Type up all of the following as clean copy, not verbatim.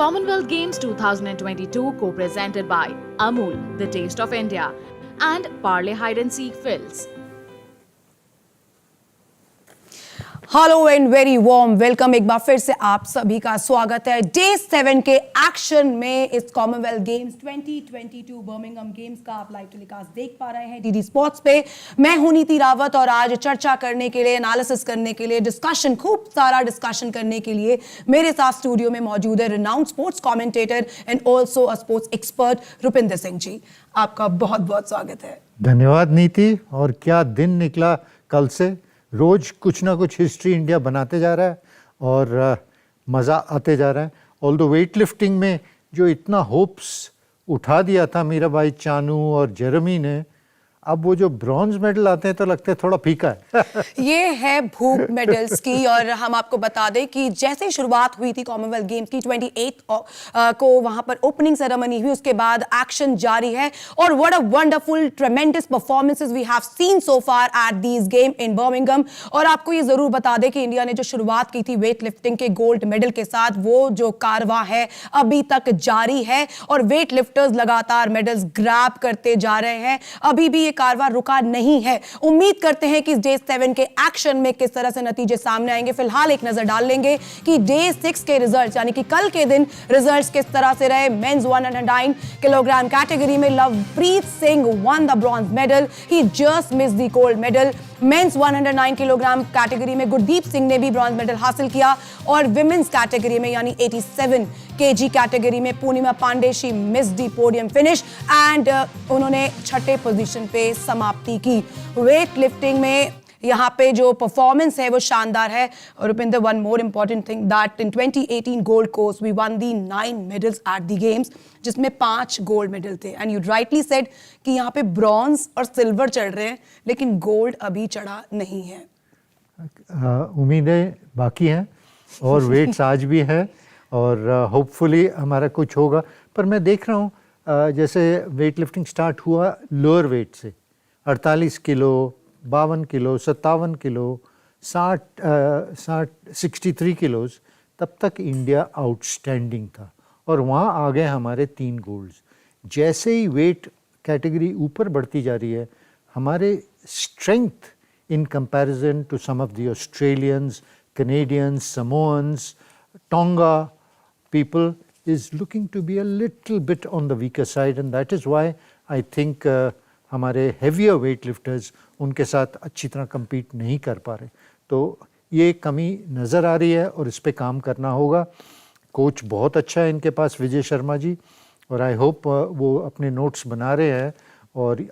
Commonwealth Games 2022 co-presented by Amul, The Taste of India, and Parle Hide and Seek Films. Hello and very warm welcome. एक बार फिर से आप सभी का स्वागत है डे 7 के एक्शन में। इस कॉमनवेल्थ गेम्स 2022 बर्मिंघम गेम्स का आप लाइव टेलीकास्ट देख पा रहे हैं डीडी स्पोर्ट्स पे। मैं हूं नीति रावत और आज चर्चा करने के लिए, एनालिसिस करने के लिए, डिस्कशन, खूब सारा डिस्कशन करने के लिए मेरे साथ स्टूडियो में मौजूद है renowned sports commentator and also a sports expert Rupinder Singh ji. आपका बहुत बहुत स्वागत है। धन्यवाद नीति। और क्या दिन निकला कल से। रोज कुछ ना कुछ हिस्ट्री इंडिया बनाते जा रहा है और मज़ा आते जा रहा है। ऑल द वेट लिफ्टिंग में जो इतना होप्स उठा दिया था मीरा भाई चानू और जेरेमी ने, अब वो जो ब्रॉन्ज मेडल आते हैं तो लगते हैं थोड़ा फीका है। ये है भूख मेडल्स की। और हम आपको बता दें कि जैसे शुरुआत हुई थी कॉमनवेल्थ गेम्स की 28 को वहां पर ओपनिंग सेरेमनी हुई, उसके बाद एक्शन जारी है। और what a wonderful tremendous performances we have seen so far at these game in Birmingham. और आपको ये जरूर बता दें कि इंडिया ने जो शुरुआत की थी वेट लिफ्टिंग के गोल्ड मेडल के साथ, वो जो कारवां है अभी तक जारी है और वेट लिफ्टर्स लगातार मेडल्स ग्रैब करते जा रहे हैं। अभी भी कारवां रुका नहीं है। उम्मीद करते हैं कि डे 7 के एक्शन में किस तरह से नतीजे सामने आएंगे। फिलहाल एक नजर डाल लेंगे कि डे 6 के रिजल्ट्स, यानी कि कल के दिन रिजल्ट्स किस तरह से रहे। मेंस 109 किलोग्राम कैटेगरी में Lovepreet Singh won the bronze medal, he just missed the gold medal. Men's 109 kilogram category में गुरदीप सिंह ने भी ब्रॉन्ज मेडल हासिल किया। और विमेंस कैटेगरी में यानी 87 केजी कैटेगरी में Purnima Pandey, she missed the podium finish and उन्होंने छठे पोजीशन पे समाप्ति की। वेट लिफ्टिंग में यहाँ पे जो परफॉर्मेंस है वो शानदार है। Rupinder, one more important thing that in 2018 Gold Coast we won the 9 medals at the games, जिसमें 5 गोल्ड मेडल थे। एंड यू राइटली सेड कि यहाँ पे ब्रॉन्ज और सिल्वर चढ़ रहे हैं लेकिन गोल्ड अभी चढ़ा नहीं है। उम्मीदें बाकी हैं और वेट्स आज भी है और होपफुली हमारा कुछ होगा। पर मैं देख रहा हूँ जैसे वेट लिफ्टिंग स्टार्ट हुआ लोअर वेट से, 48 किलो, 52 किलो, 57 किलो, 63 किलोज, तब तक इंडिया आउटस्टैंडिंग था और वहाँ आ गए हमारे 3 गोल्ड्स। जैसे ही वेट कैटेगरी ऊपर बढ़ती जा रही है, हमारे strength in comparison to some of the Australians, Canadians, Samoans, Tonga people is looking to be a little bit on the weaker side, and that is why I think हमारे heavier weight lifters उनके साथ अच्छी तरह compete नहीं कर पा रहे। तो ये कमी नज़र आ रही है और इस पे काम करना होगा। कोच बहुत अच्छा है इनके पास, विजय शर्मा जी, और आई होप वो अपने नोट्स बना रहे हैं और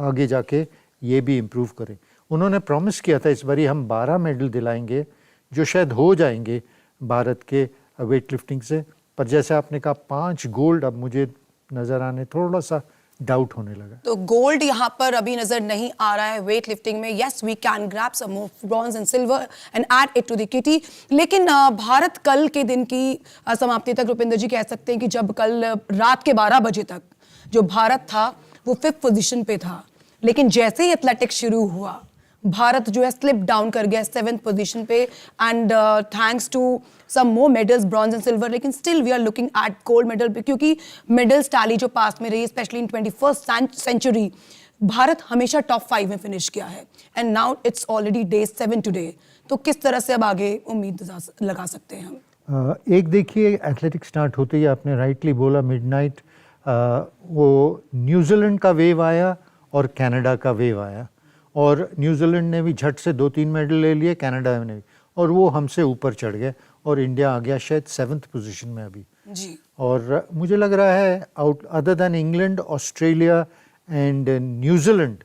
आगे जाके ये भी इम्प्रूव करें। उन्होंने प्रॉमिस किया था इस बारी हम 12 मेडल दिलाएंगे, जो शायद हो जाएंगे भारत के वेट लिफ्टिंग से। पर जैसे आपने कहा 5 गोल्ड अब मुझे नजर आने थोड़ा सा डाउट होने लगा। तो गोल्ड यहाँ पर अभी नजर नहीं आ रहा है वेट लिफ्टिंग में। Yes, we can grab some more bronze and silver and add it to the kitty. लेकिन भारत कल के दिन की समाप्ति तक रुपिंदर जी कह सकते हैं कि जब कल रात के 12 बजे तक जो भारत था वो 5th पोजीशन पे था, लेकिन जैसे ही एथलेटिक्स शुरू हुआ भारत जो है स्लिप डाउन कर गया 7th पोजीशन पे। And thanks to some more medals, bronze and silver, लेकिन still we are looking at gold medal, क्योंकि मेडल्स टैली जो पास में रही, specially in 21st century, Bharat हमेशा टॉप 5 में फिनिश किया है। And now it's already day 7 today. तो किस तरह से अब आगे उम्मीद लगा सकते हैं हम? एक देखिए, एथलेटिक्स स्टार्ट होते ही आपने राइटली बोला मिडनाइट वो न्यूजीलैंड का वेव आया और कनाडा का वेव आया, और न्यूजीलैंड ने भी झट से 2-3 मेडल ले लिए, कनाडा ने भी, और वो हमसे ऊपर चढ़ गए और इंडिया आ गया शायद 7th पोजीशन में अभी जी। और मुझे लग रहा है out other than England, Australia and New Zealand,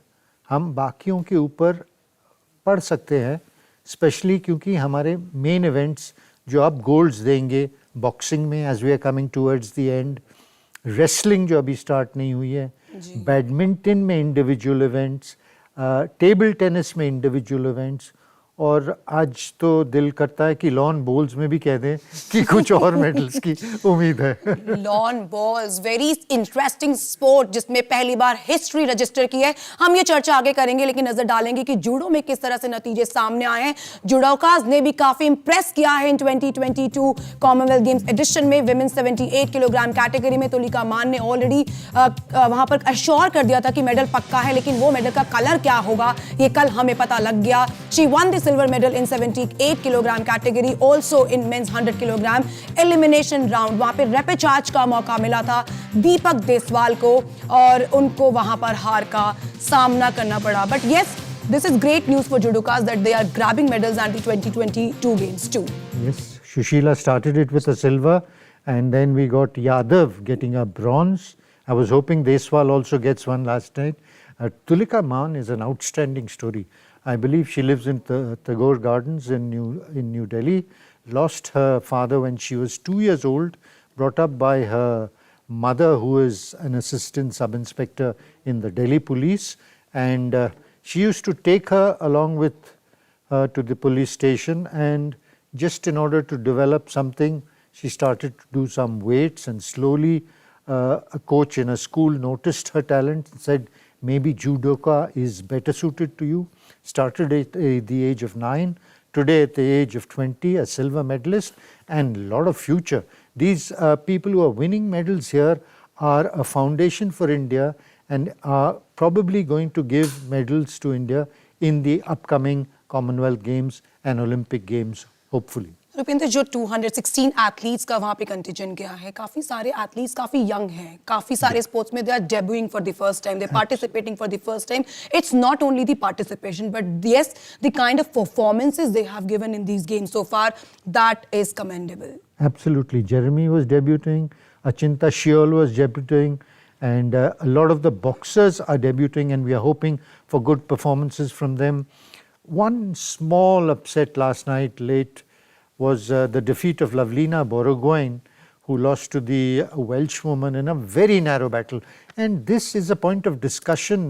हम बाकियों के ऊपर पढ़ सकते हैं, स्पेशली क्योंकि हमारे मेन इवेंट्स जो आप गोल्ड्स देंगे बॉक्सिंग में as we are coming towards the end, wrestling जो अभी स्टार्ट नहीं हुई है, बैडमिंटन में इंडिविजुअल इवेंट्स, टेबल टेनिस में इंडिविजुअल इवेंट्स, और आज तो दिल करता है कि लॉन बॉल्स में भी कह दें कि कुछ और मेडल्स की उम्मीद है। Lawn balls very interesting sport जिसमें पहली बार हिस्ट्री रजिस्टर की है। हम ये चर्चा आगे करेंगे, लेकिन नजर डालेंगे कि जूडो में किस तरह से नतीजे सामने आए हैं। जुडोकाज ने भी काफी इंप्रेस किया है इन 2022 कॉमनवेल्थ गेम्स एडिशन में। विमेन 78 किलोग्राम कैटेगरी में तुलिका मान ने ऑलरेडी वहां पर अश्योर कर दिया था कि मेडल पक्का है, लेकिन वो मेडल का कलर क्या होगा ये कल हमें पता लग गया। She won the silver medal in 78 kilogram category, also in men's 100 kilogram elimination round. वहां पे रेपेचार्ज का मौका मिला था दीपक देसवाल को और उनको वहां पर हार का सामना करना पड़ा। But yes, this is great news for judokas that they are grabbing medals at the 2022 games too. Yes, Shushila started it with a silver, and then we got Yadav getting a bronze. I was hoping Deswal also gets one last night. Tulika Maan is an outstanding story. I believe she lives in Tagore Gardens in New Delhi. Lost her father when she was 2 years old, brought up by her mother, who is an assistant sub-inspector in the Delhi police, and she used to take her along with her to the police station, and just in order to develop something, she started to do some weights, and slowly a coach in a school noticed her talent and said, maybe judoka is better suited to you. Started at the age of 9, today at the age of 20, a silver medalist and a lot of future. These people who are winning medals here are a foundation for India and are probably going to give medals to India in the upcoming Commonwealth Games and Olympic Games, hopefully. Rupinder, जो 216 athletes का वहां पे contingent गया है, काफी सारे athletes काफी young हैं, काफी सारे स्पोर्ट्स में they are debuting for the first time, they are participating for the first time. It's not only the participation but yes the kind of performances they have given in these games so far, that is commendable. Absolutely. Jeremy was debuting, Achinta Shiol was debuting, and a lot of the boxers are debuting, and we are hoping for good performances from them. One small upset last night late was the defeat of Lavlina Borogoin, who lost to the Welsh woman in a very narrow battle. And this is a point of discussion,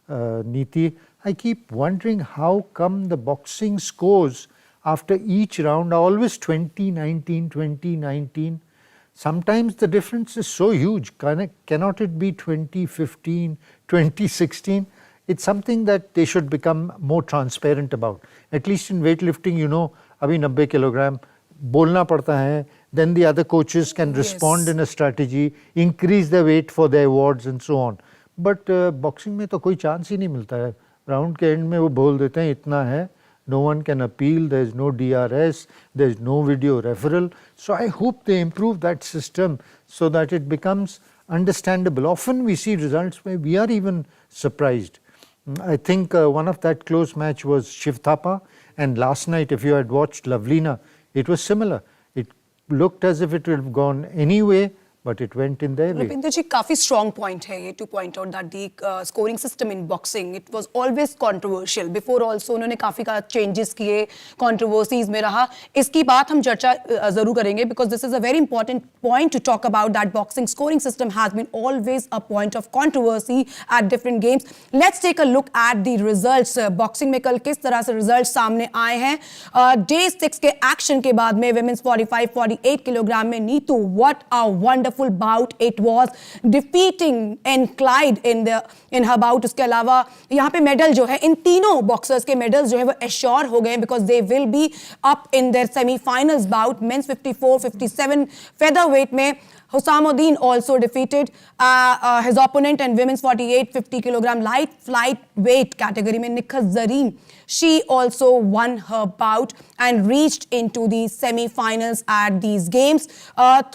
Neeti. I keep wondering how come the boxing scores after each round are always 20-19, 20-19. Sometimes the difference is so huge. Cannot it be 20-15, 20-16? It's something that they should become more transparent about. At least in weightlifting, you know, abhi 90 kilogram, bolna padta hai, then the other coaches can respond in a strategy, increase the weight for their awards and so on. But boxing में तो कोई chance ही नहीं मिलता है. Round के end में वो बोल देते हैं इतना है. No one can appeal, there is no DRS, there is no video referral. So I hope they improve that system so that it becomes understandable. Often we see results where we are even surprised. I think one of that close match was Shiv Thapa, and last night if you had watched Lavlina, it was similar. It looked as if it would have gone anyway, but it went in their way. Rupinder ji, काफी strong point है ये to point out that the scoring system in boxing, it was always controversial. Before also उन्होंने काफी का changes किए, controversies में रहा. इसकी बात हम चर्चा जरूर करेंगे because this is a very important point to talk about, that boxing scoring system has been always a point of controversy at different games. Let's take a look at the results. Boxing में कल किस तरह से results सामने आए हैं. Day 6 के action के बाद में women's 45-48 किलोग्राम में Neetu, what a wonderful bout it was, defeating and Clyde in her bout. उसके अलावा यहाँ पे मेडल जो है इन तीनों बॉक्सर्स के मेडल्स जो है वो एश्योर हो गए because they will be up in their semi-finals bout. Men's 54-57 featherweight में Husamuddin also defeated his opponent, and women's 48-50 kilogram light flyweight category में Nikhat Zareen, she also won her bout and reached into the semi-finals at these games.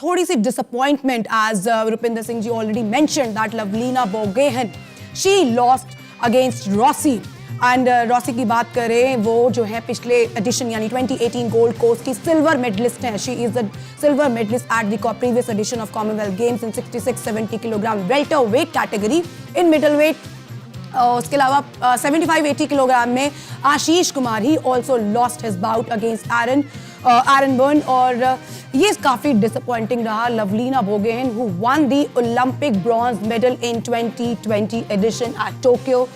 थोड़ी सी disappointment as Rupinder Singh ji already mentioned that Lavlina Borogoin, she lost against Rossi. And Rossi की बात करें, वो जो है पिछले edition यानी 2018 Gold Coast की सिल्वर मेडलिस्ट हैं. She is the silver medallist at the previous edition of Commonwealth Games in 66-70 kilogram welterweight category. In middleweight उसके अलावा 75-80 किलोग्राम में Ashish Kumar he also lost his bout against Aaron Burn. और ये काफी disappointing रहा. Lovlina Borgohain who won the Olympic bronze medal in 2020 edition at Tokyo.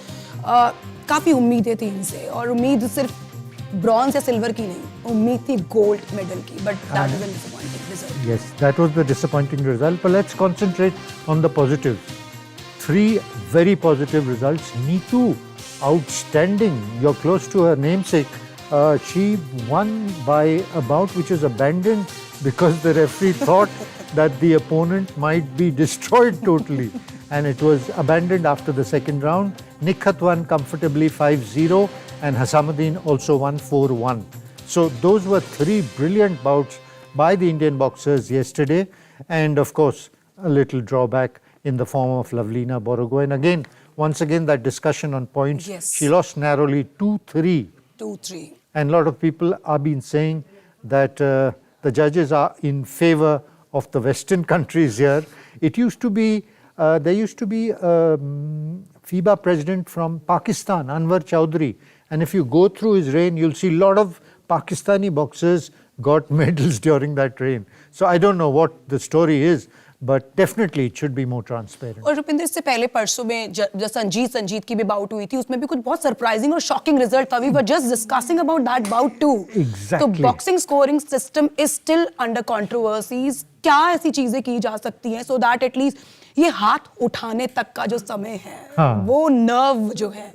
काफ़ी उम्मीदें थी इनसे और उम्मीद सिर्फ ब्रॉन्ज या सिल्वर की नहीं, उम्मीद थी गोल्ड मेडल की, but that was an disappointing result. Yes, that was the disappointing result. But let's concentrate on the positives. 3 very positive results. Neetu, outstanding. You're close to her namesake. She won by a bout which was abandoned because the referee thought that the opponent might be destroyed totally. And it was abandoned after the second round. Nikhat won comfortably 5-0 and Hasamuddin also won 4-1. So those were 3 brilliant bouts by the Indian boxers yesterday, and of course a little drawback in the form of Lavlina Borogoyan. Again, once again that discussion on points. Yes. She lost narrowly 2-3. 2-3. And a lot of people have been saying that the judges are in favor of the Western countries here. It used to be, there used to be FIBA president from Pakistan, Anwar Chowdhury. And if you go through his reign, you'll see a lot of Pakistani boxers got medals during that reign. So I don't know what the story is, but definitely it should be more transparent. और रुपिंदर, इससे पहले परसों में जो संजीत की भी bought हुई थी, उसमें भी कुछ बहुत सरप्राइजिंग और शॉकिंग रिजल्ट था. We were just discussing about that bout too. Exactly. तो boxing scoring system is still under controversies. क्या ऐसी चीजें की जा सकती हैं सो दैट एटलीस्ट ये हाथ उठाने तक का जो समय है, वो नर्व जो है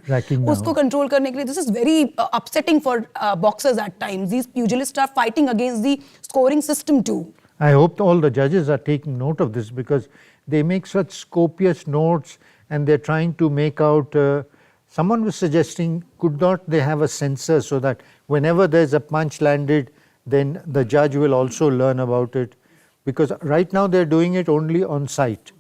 उसको कंट्रोल करने के लिए, this is very upsetting for boxers at times. These pugilists are fighting against the scoring system too. I hope all the judges are taking note of this because they make such copious notes and they're trying to make out. Someone was suggesting, could not they have a sensor so that whenever there's a punch landed, then the judge will also learn about it? Because right now they're doing it only on sight.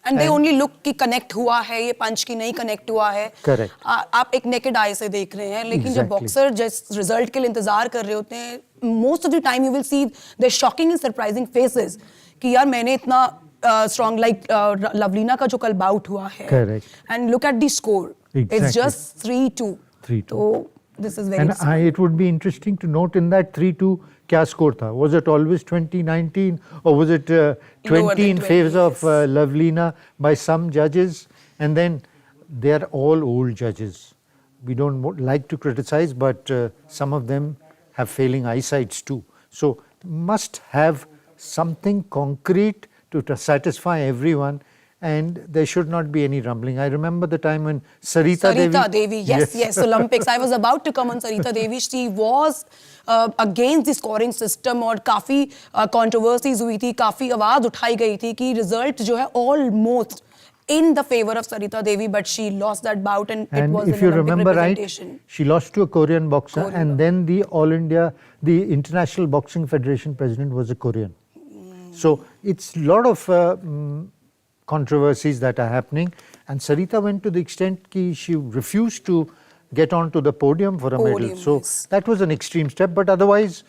And they only look कि connect हुआ है ये पंच की नहीं connect हुआ है. Correct. आप एक नेकेड आई से देख रहे हैं, लेकिन जब बॉक्सर जिस रिजल्ट के लिए इंतजार कर रहे होते हैं, most of the time you will see the shocking and surprising faces कि यार मैंने इतना स्ट्रॉन्ग लाइक लवलीना का जो कल बाउट हुआ है. Correct. And look at the score, it's just 3-2. 3-2. तो this is very. And it would be interesting to note in that 3-2 क्या score था? Was it always 20-19 or was it 20 in favor of Lavlina by some judges? And then they are all old judges. We don't like to criticize, but some of them have failing eyesights too. So must have something concrete to satisfy everyone. And there should not be any rumbling. I remember the time when Sarita Devi, yes, Olympics. I was about to come on Sarita Devi. She was against the scoring system और काफी controversies हुई थी, काफी आवाज उठाई गई थी कि रिजल्ट जो है almost in the favor of Sarita Devi, but she lost that bout and it was if an you Olympic remember representation. right, she lost to a Korean boxer, and then the International Boxing Federation president was a Korean. So it's a lot of controversies that are happening, and Sarita went to the extent that she refused to get onto the podium for a medal. So that was an extreme step, but otherwise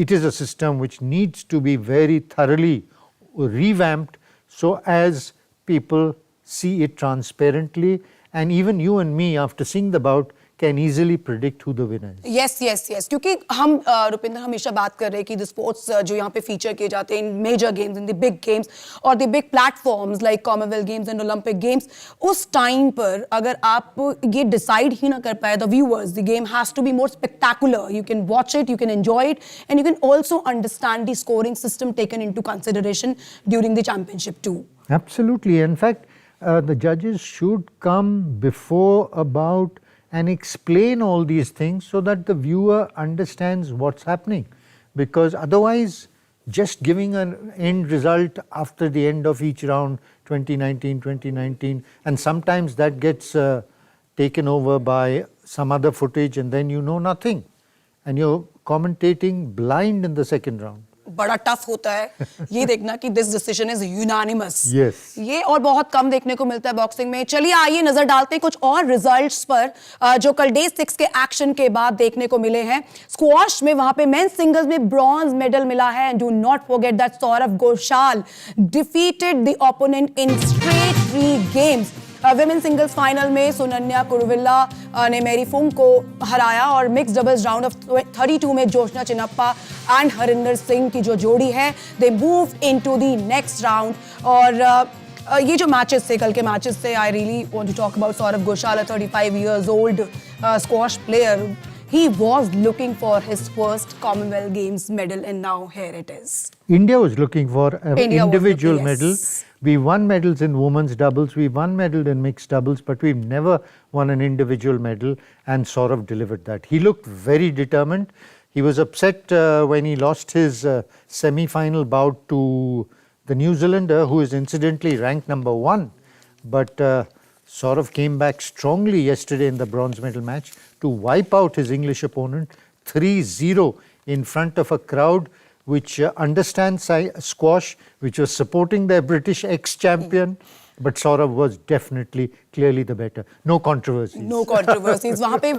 it is a system which needs to be very thoroughly revamped so as people see it transparently, and even you and me, after seeing the bout, can easily predict who the winner is. Yes. क्योंकि हम रुपिंदर हमेशा बात कर रहे हैं कि the sports जो यहाँ पे फीचर किए जाते हैं in major games, in the big games और the big platforms like Commonwealth Games and Olympic Games, उस टाइम पर अगर आप ये डिसाइड ही ना कर पाए the viewers, the game has to be more spectacular. You can watch it, you can enjoy it, and you can also understand the scoring system taken into consideration during the championship too. Absolutely. In fact, the judges should come before about and explain all these things so that the viewer understands what's happening. Because otherwise, just giving an end result after the end of each round, 2019, and sometimes that gets taken over by some other footage and then you know nothing. And you're commentating blind in the second round. बड़ा tough होता है ये देखना कि this decision is unanimous. ये और बहुत कम देखने को मिलता है बॉक्सिंग में. चलिए आइए नजर डालते हैं कुछ और रिजल्ट्स पर जो कल डे 6 के एक्शन के बाद देखने को मिले हैं. स्क्वॉश में वहां पे मेंस सिंगल्स में ब्रॉन्ज मेडल मिला है. Do not forget that Saurabh Ghoshal defeated the opponent in straight 3 games. Women singles final में सुनन्या कुरुविल्ला ने मेरी फुंग को हराया और मिक्स डबल्स राउंड ऑफ 32 में जोशना चिन्नप्पा एंड हरिंदर सिंह की जो जोड़ी है they move into the next round. और ये जो मैचेस थे, कल के मैचेस थे, I really want to talk about Saurabh Ghosal, 35 years old squash player. he was looking for his first Commonwealth Games medal, and now here it is. India was looking for an India was individual looking, medal. yes. We won medals in women's doubles, we won medal in mixed doubles, but we've never won an individual medal, and Saurav delivered that. He looked very determined. He was upset when he lost his semi-final bout to the New Zealander, who is incidentally ranked number 1. But Saurav came back strongly yesterday in the bronze medal match to wipe out his English opponent 3-0 in front of a crowd which understands squash, which was supporting their British ex-champion. But Saurav was definitely, clearly the better. No controversies. No controversies. वहाँ पे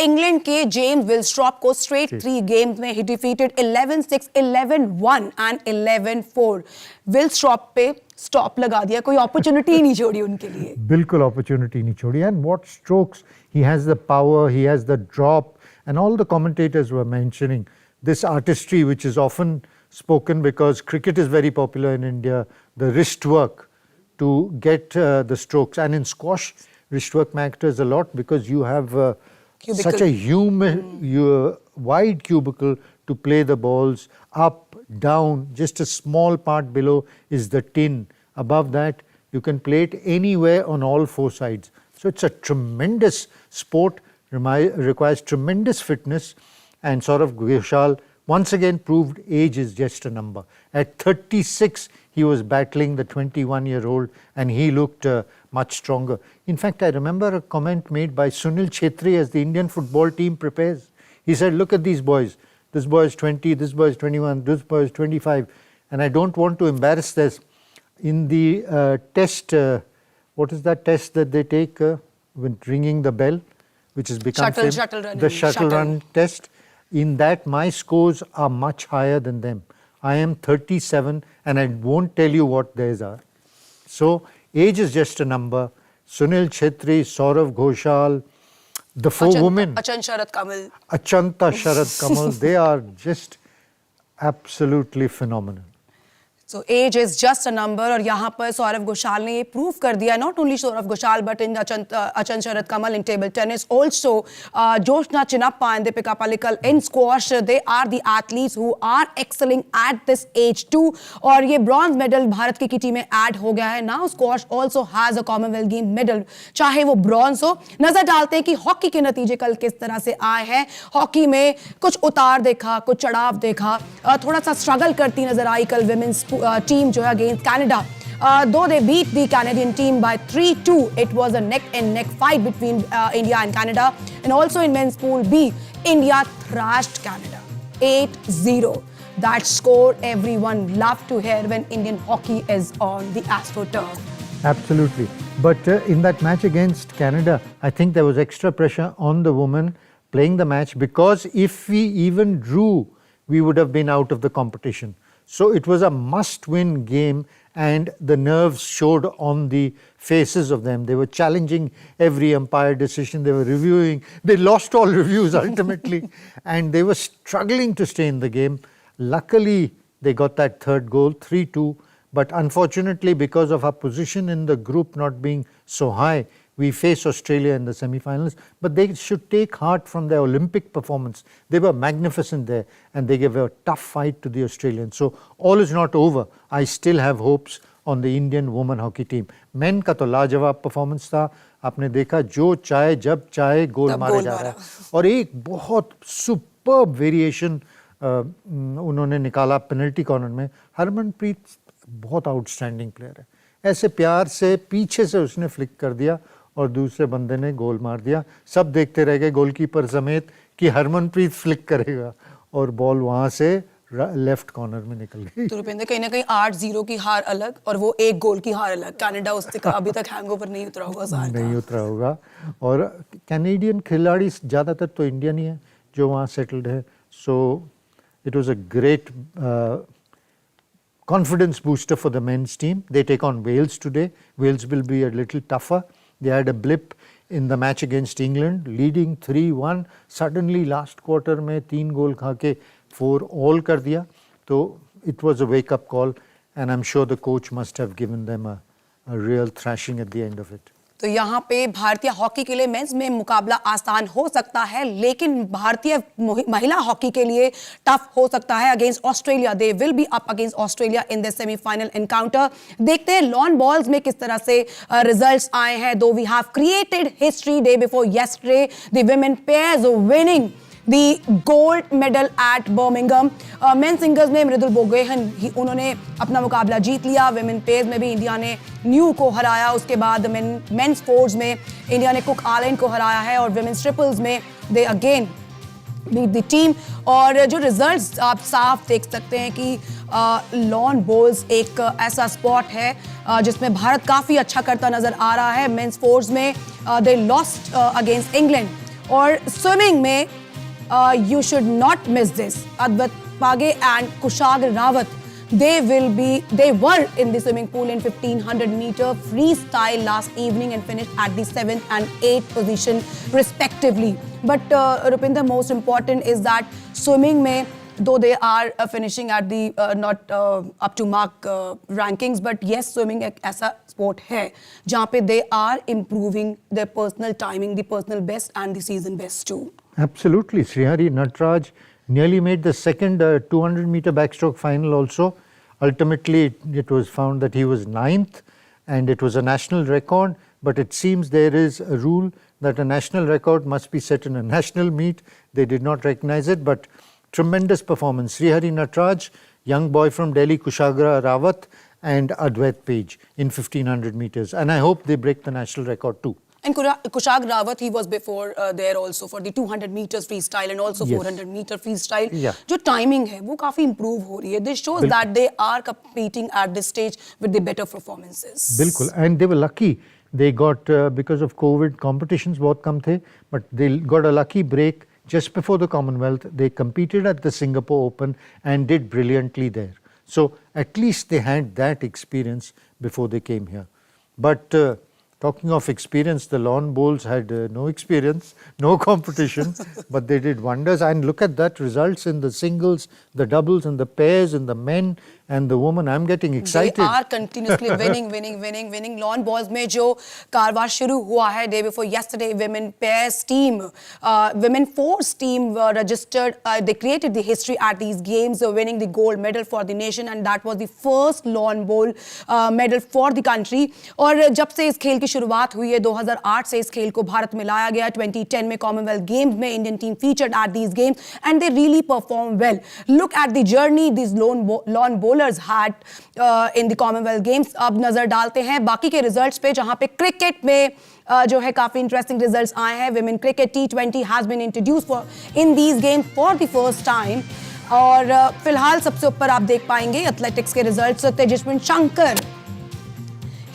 England के James विलस्ट्रॉप को straight 3 games में ही defeated 11-6, 11-1 and 11-4. विलस्ट्रॉप पे stop लगा दिया, कोई opportunity ही नहीं छोड़ी उनके लिए. बिल्कुल अपॉर्चुनिटी नहीं छोड़ी. And what strokes! He has the power, he has the drop, and all the commentators were mentioning this artistry, which is often spoken because cricket is very popular in India, the wrist work to get the strokes. And in squash, wrist work matters a lot because you have such a wide cubicle to play the balls up, down. Just a small part below is the tin. Above that, you can play it anywhere on all 4 sides. So it's a tremendous sport, requires tremendous fitness. And Saurav Ghoshal once again proved age is just a number. At 36, he was battling the 21-year-old, and he looked much stronger. In fact, I remember a comment made by Sunil Chhetri as the Indian football team prepares. He said, look at these boys. This boy is 20, this boy is 21, this boy is 25. And I don't want to embarrass this. In the test, what is that test that they take when ringing the bell, which has become famous? The shuttle run test. In that, my scores are much higher than them. I am 37 and I won't tell you what theirs are. So, age is just a number. Sunil Chhetri, Saurav Ghoshal, the 4 women. Achanta Sharad Kamal, they are just absolutely phenomenal. So age is just a number, और यहाँ पर सौरव घोषाल ने ये prove कर दिया. Not only Saurav Ghoshal but in Achanta Sharad Kamal in table tennis, also Joshna Chinnappa and Deepika Pallikal in squash. They are the athletes who are excelling at this age too. और ये bronze medal Bharat की kitty में add हो गया है. Now squash also has a Commonwealth Game medal, चाहे वो bronze हो. नजर डालते हैं कि हॉकी के नतीजे कल किस तरह से आए हैं. हॉकी में कुछ उतार देखा, कुछ चढ़ाव देखा, थोड़ा सा स्ट्रगल करती नजर आई कल विमेंस team जो है against Canada. Though they beat the Canadian team by 3-2, it was a neck-and-neck fight between India and Canada. And also in men's pool B, India thrashed Canada 8-0. That score everyone loves to hear when Indian hockey is on the AstroTurf. Absolutely. But in that match against Canada, I think there was extra pressure on the women playing the match, because if we even drew, we would have been out of the competition. So it was a must-win game, and the nerves showed on the faces of them. They were challenging every umpire decision. They were reviewing. They lost all reviews ultimately, and they were struggling to stay in the game. Luckily, they got that third goal, 3-2. But unfortunately, because of our position in the group not being so high, we face Australia in the semi-finals. But they should take heart from their Olympic performance. They were magnificent there, and they gave a tough fight to the Australians. So all is not over. I still have hopes on the Indian women hockey team. Men का तो लाजवाब performance था. आपने देखा जो चाहे जब चाहे गोल मारे जा रहा है. और एक बहुत superb variation उन्होंने निकाला penalty corner में. हरमनप्रीत बहुत आउटस्टैंडिंग प्लेयर है. ऐसे प्यार से पीछे से उसने फ्लिक कर दिया और दूसरे बंदे ने गोल मार दिया. सब देखते रह गए गोलकीपर समेत कि हरमनप्रीत फ्लिक करेगा, और बॉल वहां से लेफ्ट कॉर्नर में निकल गई. तो रुपेंद्र, कहीं ना कहीं 8-0 की हार अलग और वो 1 गोल की हार अलग. कनाडा उससे अभी तक हैंगओवर नहीं उतरा होगा. नहीं उतरा होगा. और कैनेडियन खिलाड़ी ज़्यादातर तो इंडियन ही है जो वहाँ सेटल्ड है. So it was a great confidence booster for the men's team. They take on Wales today. Wales will be a little tougher. They had a blip in the match against England, leading 3-1. Suddenly last quarter में 3 गोल खा के 4 all कर दिया. So it was a wake-up call, and I'm sure the coach must have given them a real thrashing at the end of it. तो यहाँ पे भारतीय hockey के लिए मेंस में मुकाबला आसान हो सकता है, लेकिन भारतीय महिला हॉकी के लिए टफ हो सकता है against Australia. They will be up against Australia in the semifinal encounter. देखते हैं लॉन बॉल्स में किस तरह से रिजल्ट्स आए हैं. दो we have created history day before yesterday, the women pairs winning the gold medal at Birmingham. Men singles में मृदुल बोगोहेन उन्होंने अपना मुकाबला जीत लिया. विमेन पेयर्स में भी इंडिया ने न्यू को हराया. उसके बाद मेंस फोर्स में इंडिया ने कुक आइलैंड को हराया है और विमेन्स ट्रिपल्स में they again beat the team. और जो रिजल्ट्स आप साफ देख सकते हैं कि लॉन बॉल्स एक ऐसा स्पॉट है जिसमें भारत काफ़ी अच्छा करता नजर आ रहा है. मेंस फोर्स में दे लॉस्ट अगेंस्ट इंग्लैंड. और स्विमिंग में you should not miss this. Advait Page and Kushag Rawat, they were in the swimming pool in 1500 meter freestyle last evening and finished at the 7th and 8th position respectively. But Rupinder, most important is that swimming mein, though they are finishing at the not up to mark rankings, but yes, swimming एक ऐसा sport है जहाँ पे they are improving their personal timing, the personal best and the season best too. Absolutely. Srihari Natraj nearly made the second 200-meter backstroke final also. Ultimately, it was found that he was 9th and it was a national record. But it seems there is a rule that a national record must be set in a national meet. They did not recognize it, but tremendous performance. Srihari Natraj, young boy from Delhi, Kushagra Rawat and Advait Page in 1500 meters. And I hope they break the national record too. And Kushag Rawat, he was before there also for the 200 meters freestyle and also 400 meter freestyle. जो timing है वो काफी improve हो रही है. This shows that they are competing at this stage with the better performances. बिल्कुल. And they were lucky. They got because of COVID competitions बहुत कम थे, but they got a lucky break just before the Commonwealth. They competed at the Singapore Open and did brilliantly there. So at least they had that experience before they came here. But talking of experience, the lawn bowls had no experience, no competition, but they did wonders. And look at that results in the singles, the doubles and the pairs and the men and the women. I'm getting excited. They are continuously winning. Lawn bowls में जो कारवां शुरू हुआ है day before yesterday, women pairs team, women fours team registered. They created the history at these games, winning the gold medal for the nation, and that was the first lawn bowl medal for the country. और जब से इस खेल की शुरुआत हुई है 2008 से इस खेल को भारत में लाया गया. 2010 में कॉमनवेल्थ गेम्स में Indian team featured eight these games and they really perform well. Look at the journey this lawn bowlers had in the Commonwealth games. अब नजर डालते हैं बाकी के रिजल्ट्स पे, जहां पे क्रिकेट में जो है काफी इंटरेस्टिंग रिजल्ट्स आए हैं. Women cricket T20 has been introduced for in these games for the first time. और फिलहाल सबसे ऊपर आप देख पाएंगे एथलेटिक्स के results. Tejaswin Shankar,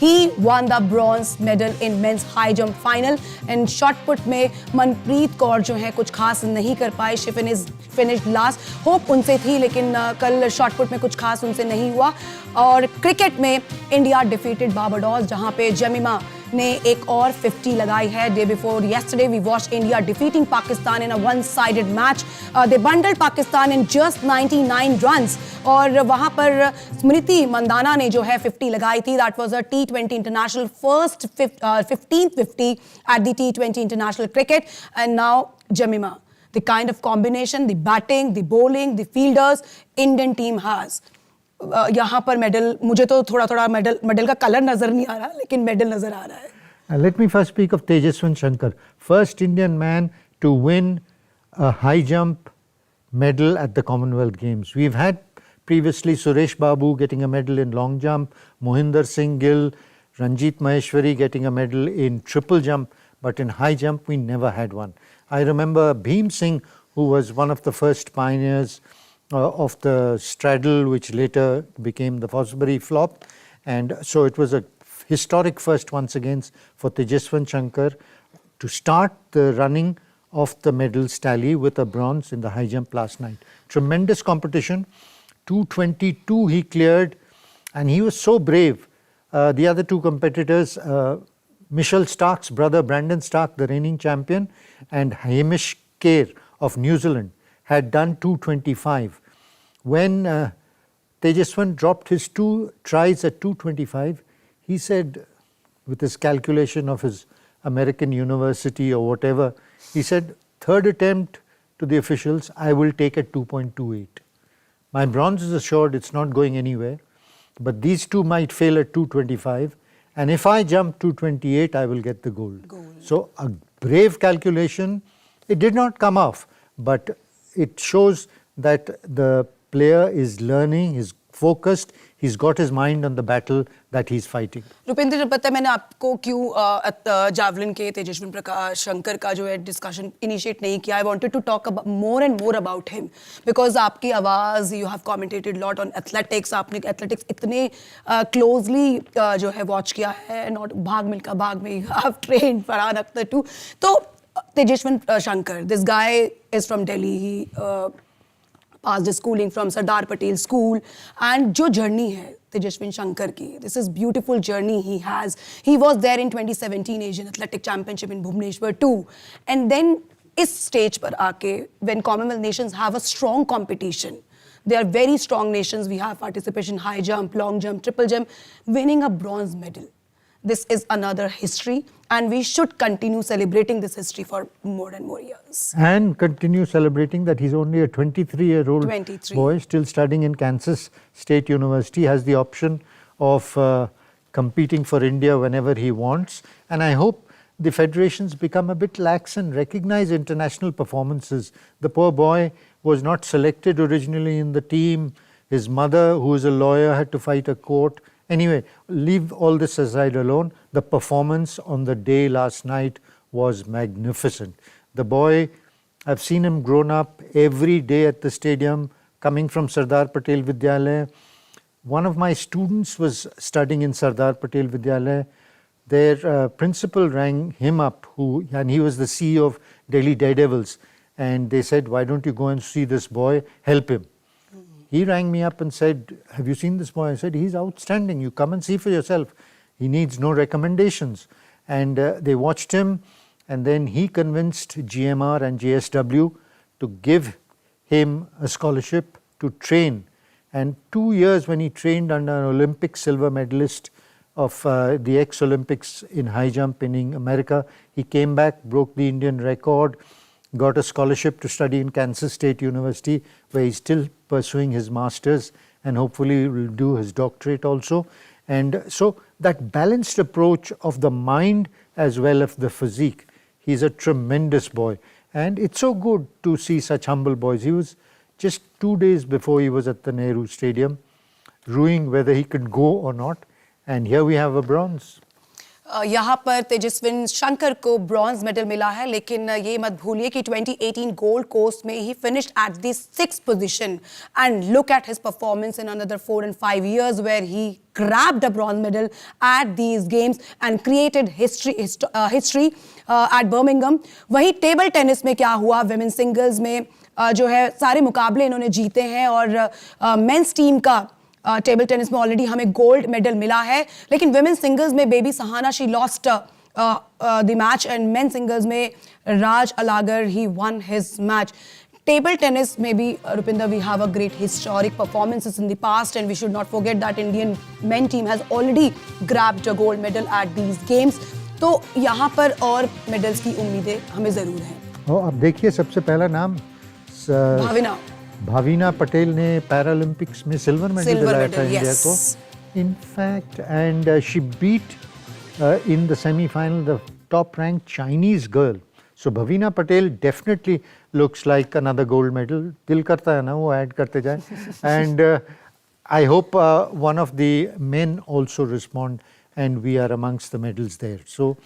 he won the bronze medal in men's high jump final. and shot put में मनप्रीत कौर जो है कुछ खास नहीं कर पाए. she finished last. होप उनसे थी लेकिन कल शॉट पुट में कुछ खास उनसे नहीं हुआ. और क्रिकेट में इंडिया डिफीटेड बारबाडोस, जहां पे जेमिमा ने एक और 50 लगाई है. Day before yesterday we watched India defeating Pakistan in a one-sided match. They bundled Pakistan in just 99 runs. और वहां पर स्मृति मंदाना ने जो है 50 लगाई थी. That was a T20 international first 15th 50 at the T20 international cricket. And now Jemima, the kind of combination, the batting, the bowling, the fielders Indian team has. यहाँ पर मेडल, मुझे तो थोड़ा मेडल का कलर नजर नहीं आ रहा, लेकिन मेडल नजर आ रहा है. Let me first speak of Tejaswin Shankar, first Indian man to win a high jump medal at the Commonwealth Games. We've had previously Suresh Babu getting a medal in long jump, Mohinder Singh Gill, Ranjit Maheshwari getting a medal in triple jump, but in high jump we never had one. I remember Bhim Singh, who was one of the first pioneers of the straddle, which later became the Fosbury flop. And so it was a historic first once again for Tejaswin Shankar to start the running of the medals tally with a bronze in the high jump last night. Tremendous competition. 222 he cleared, and he was so brave. The other two competitors, Michelle Stark's brother Brandon Stark, the reigning champion, and Hamish Kerr of New Zealand, had done 225. When Tejaswan dropped his 2 tries at 225, he said, with his calculation of his American university or whatever. He said, third attempt to the officials, I will take at 2.28. My bronze is assured, it's not going anywhere, but these two might fail at 2.25, and if I jump 2.28, I will get the gold. So a brave calculation. It did not come off, but it shows that the player is learning, he's focused, he's got his mind on the battle that he's fighting. Rupinder, जब पता है मैंने आपको क्यों javelin के तेजस्विन प्रकाश शंकर का जो है डिस्कशन इनिशिएट नहीं किया. I wanted to talk about more and more about him because आपकी आवाज़, you have commentated lot on athletics, आपने athletics इतने closely जो है watch किया है, not भाग मिल्खा भाग में you have trained Farhan Akhtar too. तो तेजस्विन Shankar, this guy is from Delhi, he passed his schooling from Sardar Patel School, and जो journey है तेजस्विन शंकर की, this is beautiful journey he has. He was there in 2017 Asian Athletic Championship in Bhubaneswar too, and then इस stage पर आके when Commonwealth nations have a strong competition, they are very strong nations, we have participation high jump, long jump, triple jump, winning a bronze medal. This is another history, and we should continue celebrating this history for more and more years. And continue celebrating that he's only a 23-year-old 23. boy, still studying in Kansas State University, has the option of competing for India whenever he wants. And I hope the federations become a bit lax and recognize international performances. The poor boy was not selected originally in the team. His mother, who is a lawyer, had to fight a court. Anyway, leave all this aside alone. The performance on the day last night was magnificent. The boy, I've seen him grown up every day at the stadium, coming from Sardar Patel Vidyalaya. One of my students was studying in Sardar Patel Vidyalaya. Their principal rang him up, and he was the CEO of Delhi Daredevils. And they said, why don't you go and see this boy, help him. He rang me up and said, have you seen this boy? I said, he's outstanding. You come and see for yourself. He needs no recommendations. And they watched him, and then he convinced GMR and JSW to give him a scholarship to train. And 2 years when he trained under an Olympic silver medalist of the ex-Olympics in high jump in America, he came back, broke the Indian record, got a scholarship to study in Kansas State University, where he's still pursuing his master's and hopefully will do his doctorate also. And so that balanced approach of the mind as well as the physique, he's a tremendous boy. And it's so good to see such humble boys. He was just 2 days before he was at the Nehru Stadium, rueing whether he could go or not. And here we have a bronze. यहाँ पर तेजस्विन शंकर को bronze medal मिला है, लेकिन ये मत भूलिए कि 2018 गोल्ड कोस्ट में ही finished at the 6th position, and look at his performance in another 4 and 5 years where he grabbed a bronze medal at these games and created history at Birmingham. वही table tennis में क्या हुआ, women singles में जो है सारे मुकाबले इन्होंने जीते हैं, और मेंस टीम का टेबल टेनिस में ऑलरेडी हमें गोल्ड मेडल मिला है, लेकिन विमेन सिंगल्स में Baby Sahana she lost the match, and men singles में Raj Alagar he won his match. Table tennis, maybe Rupinder, we have a great historic performances in the past, and we should not forget that Indian men team has already grabbed a gold medal at these games. तो यहाँ पर और medals की उम्मीदें हमें जरूर हैं. अब देखिए, सबसे पहला नाम भाविना पटेल ने पैरालंपिक्स में सिल्वर मेडल दिलाया था इंडिया को. In fact and she beat in the semifinal the top rank Chinese girl. So Bhavina Patel definitely looks like another gold medal. दिल करता है ना वो ऐड करते जाए. And I hope one of the men also respond, and we are amongst the medals there. So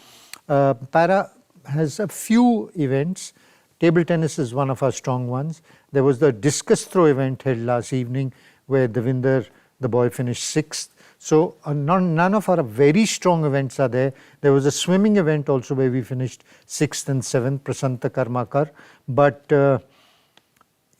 para has a few events. Table tennis is one of our strong ones. There was the discus throw event held last evening where Devinder, the boy, finished 6th. So none of our very strong events are there. There was a swimming event also where we finished 6th and 7th, Prasanta Karmakar. But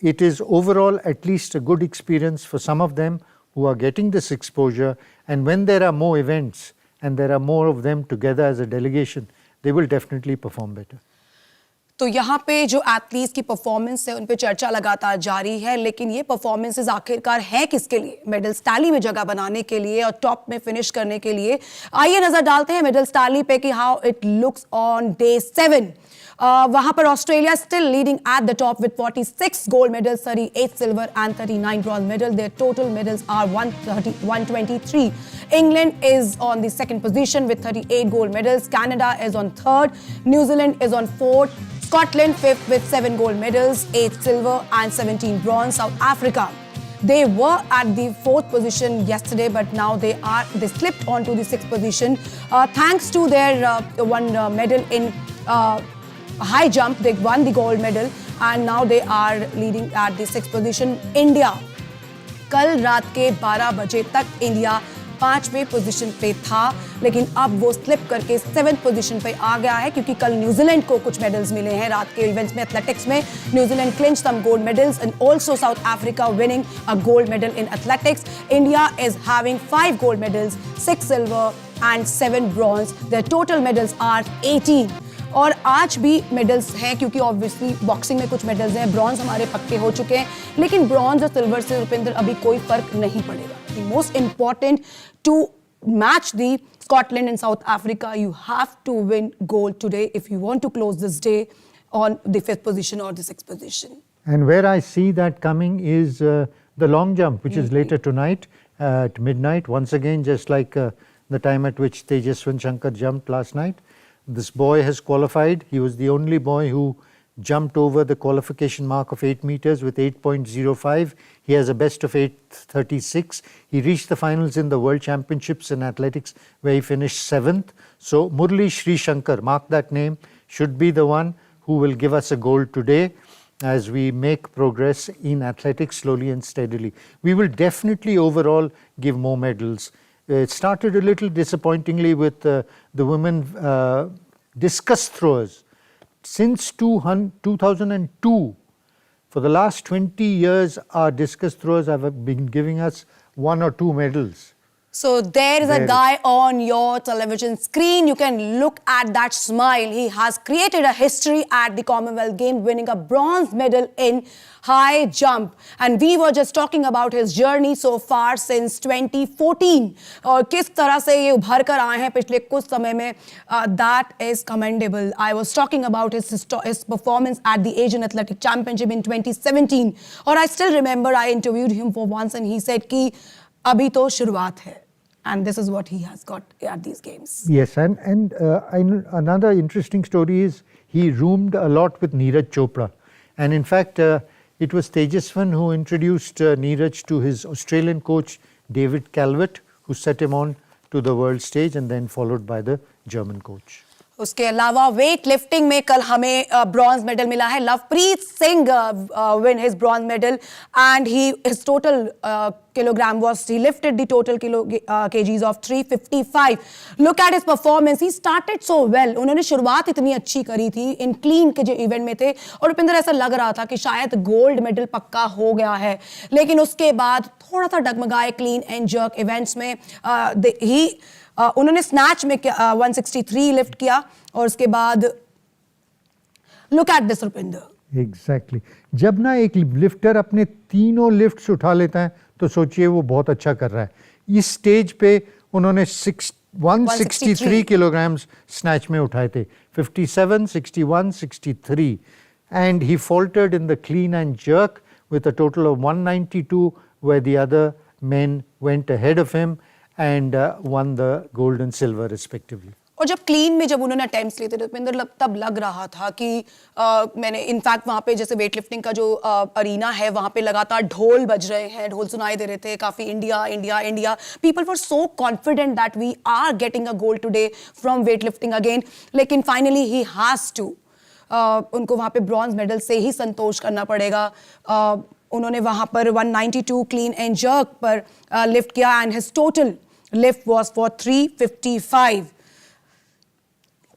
it is overall at least a good experience for some of them who are getting this exposure. And when there are more events and there are more of them together as a delegation, they will definitely perform better. तो यहाँ पे जो athletes की performance है उन पे चर्चा लगातार जारी है, लेकिन ये परफॉर्मेंसेस आखिरकार हैं किसके लिए? मेडल्स टैली में जगह बनाने के लिए और टॉप में फिनिश करने के लिए। आइए नजर डालते हैं मेडल्स टैली पे कि how it looks on day 7। वहां पर Australia still leading at the top with 46 gold medals, 38 silver and 39 bronze medal. Their total medals are 123. England is on the second position with 38 gold medals. Canada is on third. New Zealand is on fourth. Scotland fifth with 7 gold medals, 8 silver and 17 bronze. South Africa, they were at the 4th position yesterday, but now they slipped onto the 6th position thanks to their one medal in high jump. They won the gold medal and now they are leading at the 6th position. India, कल रात के 12 बजे तक India 5वें position पे था, लेकिन अब वो स्लिप करके 7th पोजीशन पे आ गया है क्योंकि कल न्यूजीलैंड को कुछ मेडल्स मिले हैं रात के इवेंट्स में. एथलेटिक्स में New Zealand clinch some gold medals and also South Africa winning a gold medal in athletics. India is having 5 gold medals, 6 silver and 7 bronze. Their total medals are 18. और आज भी मेडल्स हैं क्योंकि ऑब्वियसली बॉक्सिंग में कुछ medals हैं. Bronze हमारे पक्के हो चुके हैं, लेकिन ब्रॉन्ज और सिल्वर से रुपिंदर अभी कोई फर्क नहीं पड़ेगा. The most important to match the Scotland and South Africa, you have to win gold today if you want to close this day on the 5th position or the 6th position. And where I see that coming is the long jump, which is later tonight at midnight. Once again, just like the time at which Tejaswan Shankar jumped last night. This boy has qualified. He was the only boy who jumped over the qualification mark of 8 meters with 8.05. He has a best of 8.36. He reached the finals in the World Championships in athletics where he finished 7th. So Murli Sri Shankar, mark that name, should be the one who will give us a gold today as we make progress in athletics slowly and steadily. We will definitely overall give more medals. It started a little disappointingly with the women discus throwers. Since 2002, for the last 20 years, our discus throwers have been giving us 1 or 2 medals. So there is a guy on your television screen. You can look at that smile. He has created a history at the Commonwealth Games, winning a bronze medal in high jump. And we were just talking about his journey so far since 2014. और किस तरह से ये उभर कर आए हैं पिछले कुछ समय में. That is commendable. I was talking about his performance at the Asian Athletic Championship in 2017. और I still remember I interviewed him for once and he said कि अभी तो शुरुआत है. And this is what he has got at these games. Yes, and another interesting story is he roomed a lot with Neeraj Chopra. And in fact, it was Tejaswan who introduced Neeraj to his Australian coach, David Calvert, who set him on to the world stage and then followed by the German coach. उसके अलावा weight lifting में कल हमें bronze medal मिला है. Lovepreet Singh win his bronze medal and his total kilogram was, he lifted the total kgs of 355. Look at his performance. He started so well. उन्होंने शुरुआत इतनी अच्छी करी थी इन क्लीन के जो इवेंट में थे और रुपिंदर ऐसा लग रहा था कि शायद गोल्ड मेडल पक्का हो गया है, लेकिन उसके बाद थोड़ा सा डगमगाए क्लीन एंड जर्क इवेंट्स में. उन्होंने स्नैच में 163 लिफ्ट किया और उसके बाद look at this Rupinder. Exactly. जब ना एक लिफ्टर अपने तीनों लिफ्ट्स उठा लेता है तो सोचिए वो बहुत अच्छा कर रहा है. इस स्टेज पे उन्होंने 163 किलोग्राम्स स्नैच में उठाए थे. 57, 61, 63 and he faltered in the clean and jerk with a total of 192 where the other men went ahead of him and won the gold and silver respectively. और जब क्लीन में जब उन्होंने अटेम्प्ट्स लिए थे तो तब लग रहा था कि मैंने इनफैक्ट वहाँ पे जैसे वेट लिफ्टिंग का जो अरीना है वहाँ पे लगातार ढोल बज रहे हैं, ढोल सुनाई दे रहे थे काफ़ी. India India India, people were so confident that we are getting a gold today from weight lifting again. लेकिन फाइनली ही हैज़ टू, उनको वहाँ पे ब्रॉन्ज मेडल से ही संतोष करना पड़ेगा. उन्होंने वहाँ पर 192 क्लीन एंड जर्क पर लिफ्ट किया and his total lift was for 355.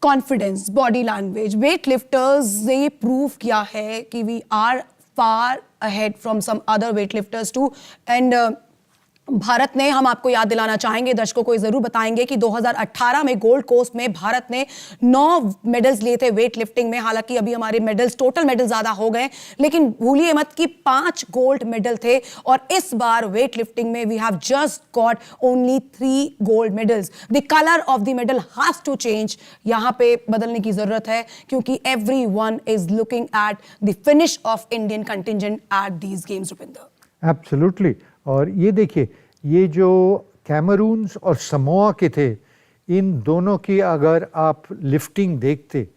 Confidence, body language, weight lifters ने प्रूव किया है कि we are far ahead from some other weight lifters too. And Bharat ने, हम आपको याद दिलाना चाहेंगे, दर्शकों को जरूर बताएंगे कि 2018 में गोल्ड कोस्ट में भारत ने 9 मेडल्स लिए थे वेट लिफ्टिंग में। हालांकि अभी हमारे मेडल्स, टोटल मेडल ज्यादा हो गए, लेकिन भूलिए मत कि 5 गोल्ड मेडल थे। और इस बार वेट लिफ्टिंग में we have just got only 3 gold medals. The colour of the medal has to change. यहां पे बदलने की जरूरत है, क्योंकि everyone is looking at the finish of Indian contingent at these games. Rupinder, absolutely. और ये देखिए, ये जो कैमरून्स और समोआ के थे, इन दोनों की अगर आप लिफ्टिंग देखते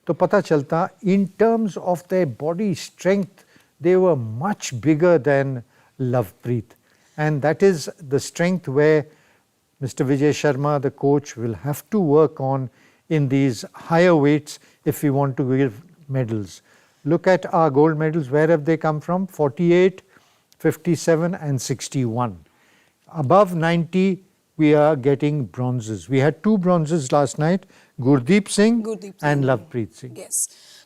तो पता चलता, in terms of their body strength they were much bigger than Lovepreet, and that is the strength where Mr. Vijay Sharma, the coach, will have to work on in these higher weights if we want to give medals. Look at our gold medals. Where have they come from? 48, 57 and 61. Above 90, we are getting bronzes. We had 2 bronzes last night, Gurdeep Singh and Lovepreet Singh. Yes.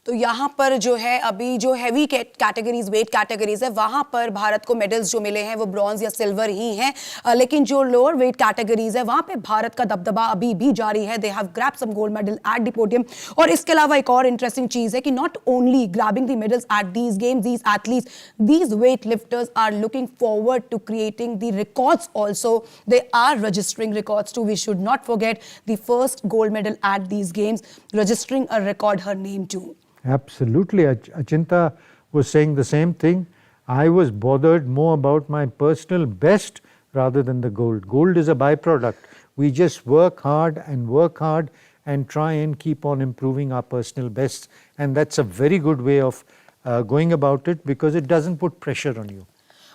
तो यहाँ पर जो है, अभी जो heavy categories, weight categories है, वहाँ पर भारत को मेडल्स जो मिले हैं वो ब्रॉन्ज या सिल्वर ही हैं। लेकिन जो लोअर वेट कैटेगरीज है, वहाँ पे भारत का दबदबा अभी भी जारी है। They have grabbed some gold medal at the podium. और इसके अलावा एक और इंटरेस्टिंग चीज है कि not only grabbing the medals at these games, these athletes, these weight lifters are looking forward to creating the records also. They are registering records too. We should not forget the first gold medal at these games, registering a record, her name too. Absolutely. Achinta was saying the same thing. I was bothered more about my personal best rather than the gold. Gold is a byproduct. We just work hard and try and keep on improving our personal bests. And that's a very good way of going about it, because it doesn't put pressure on you.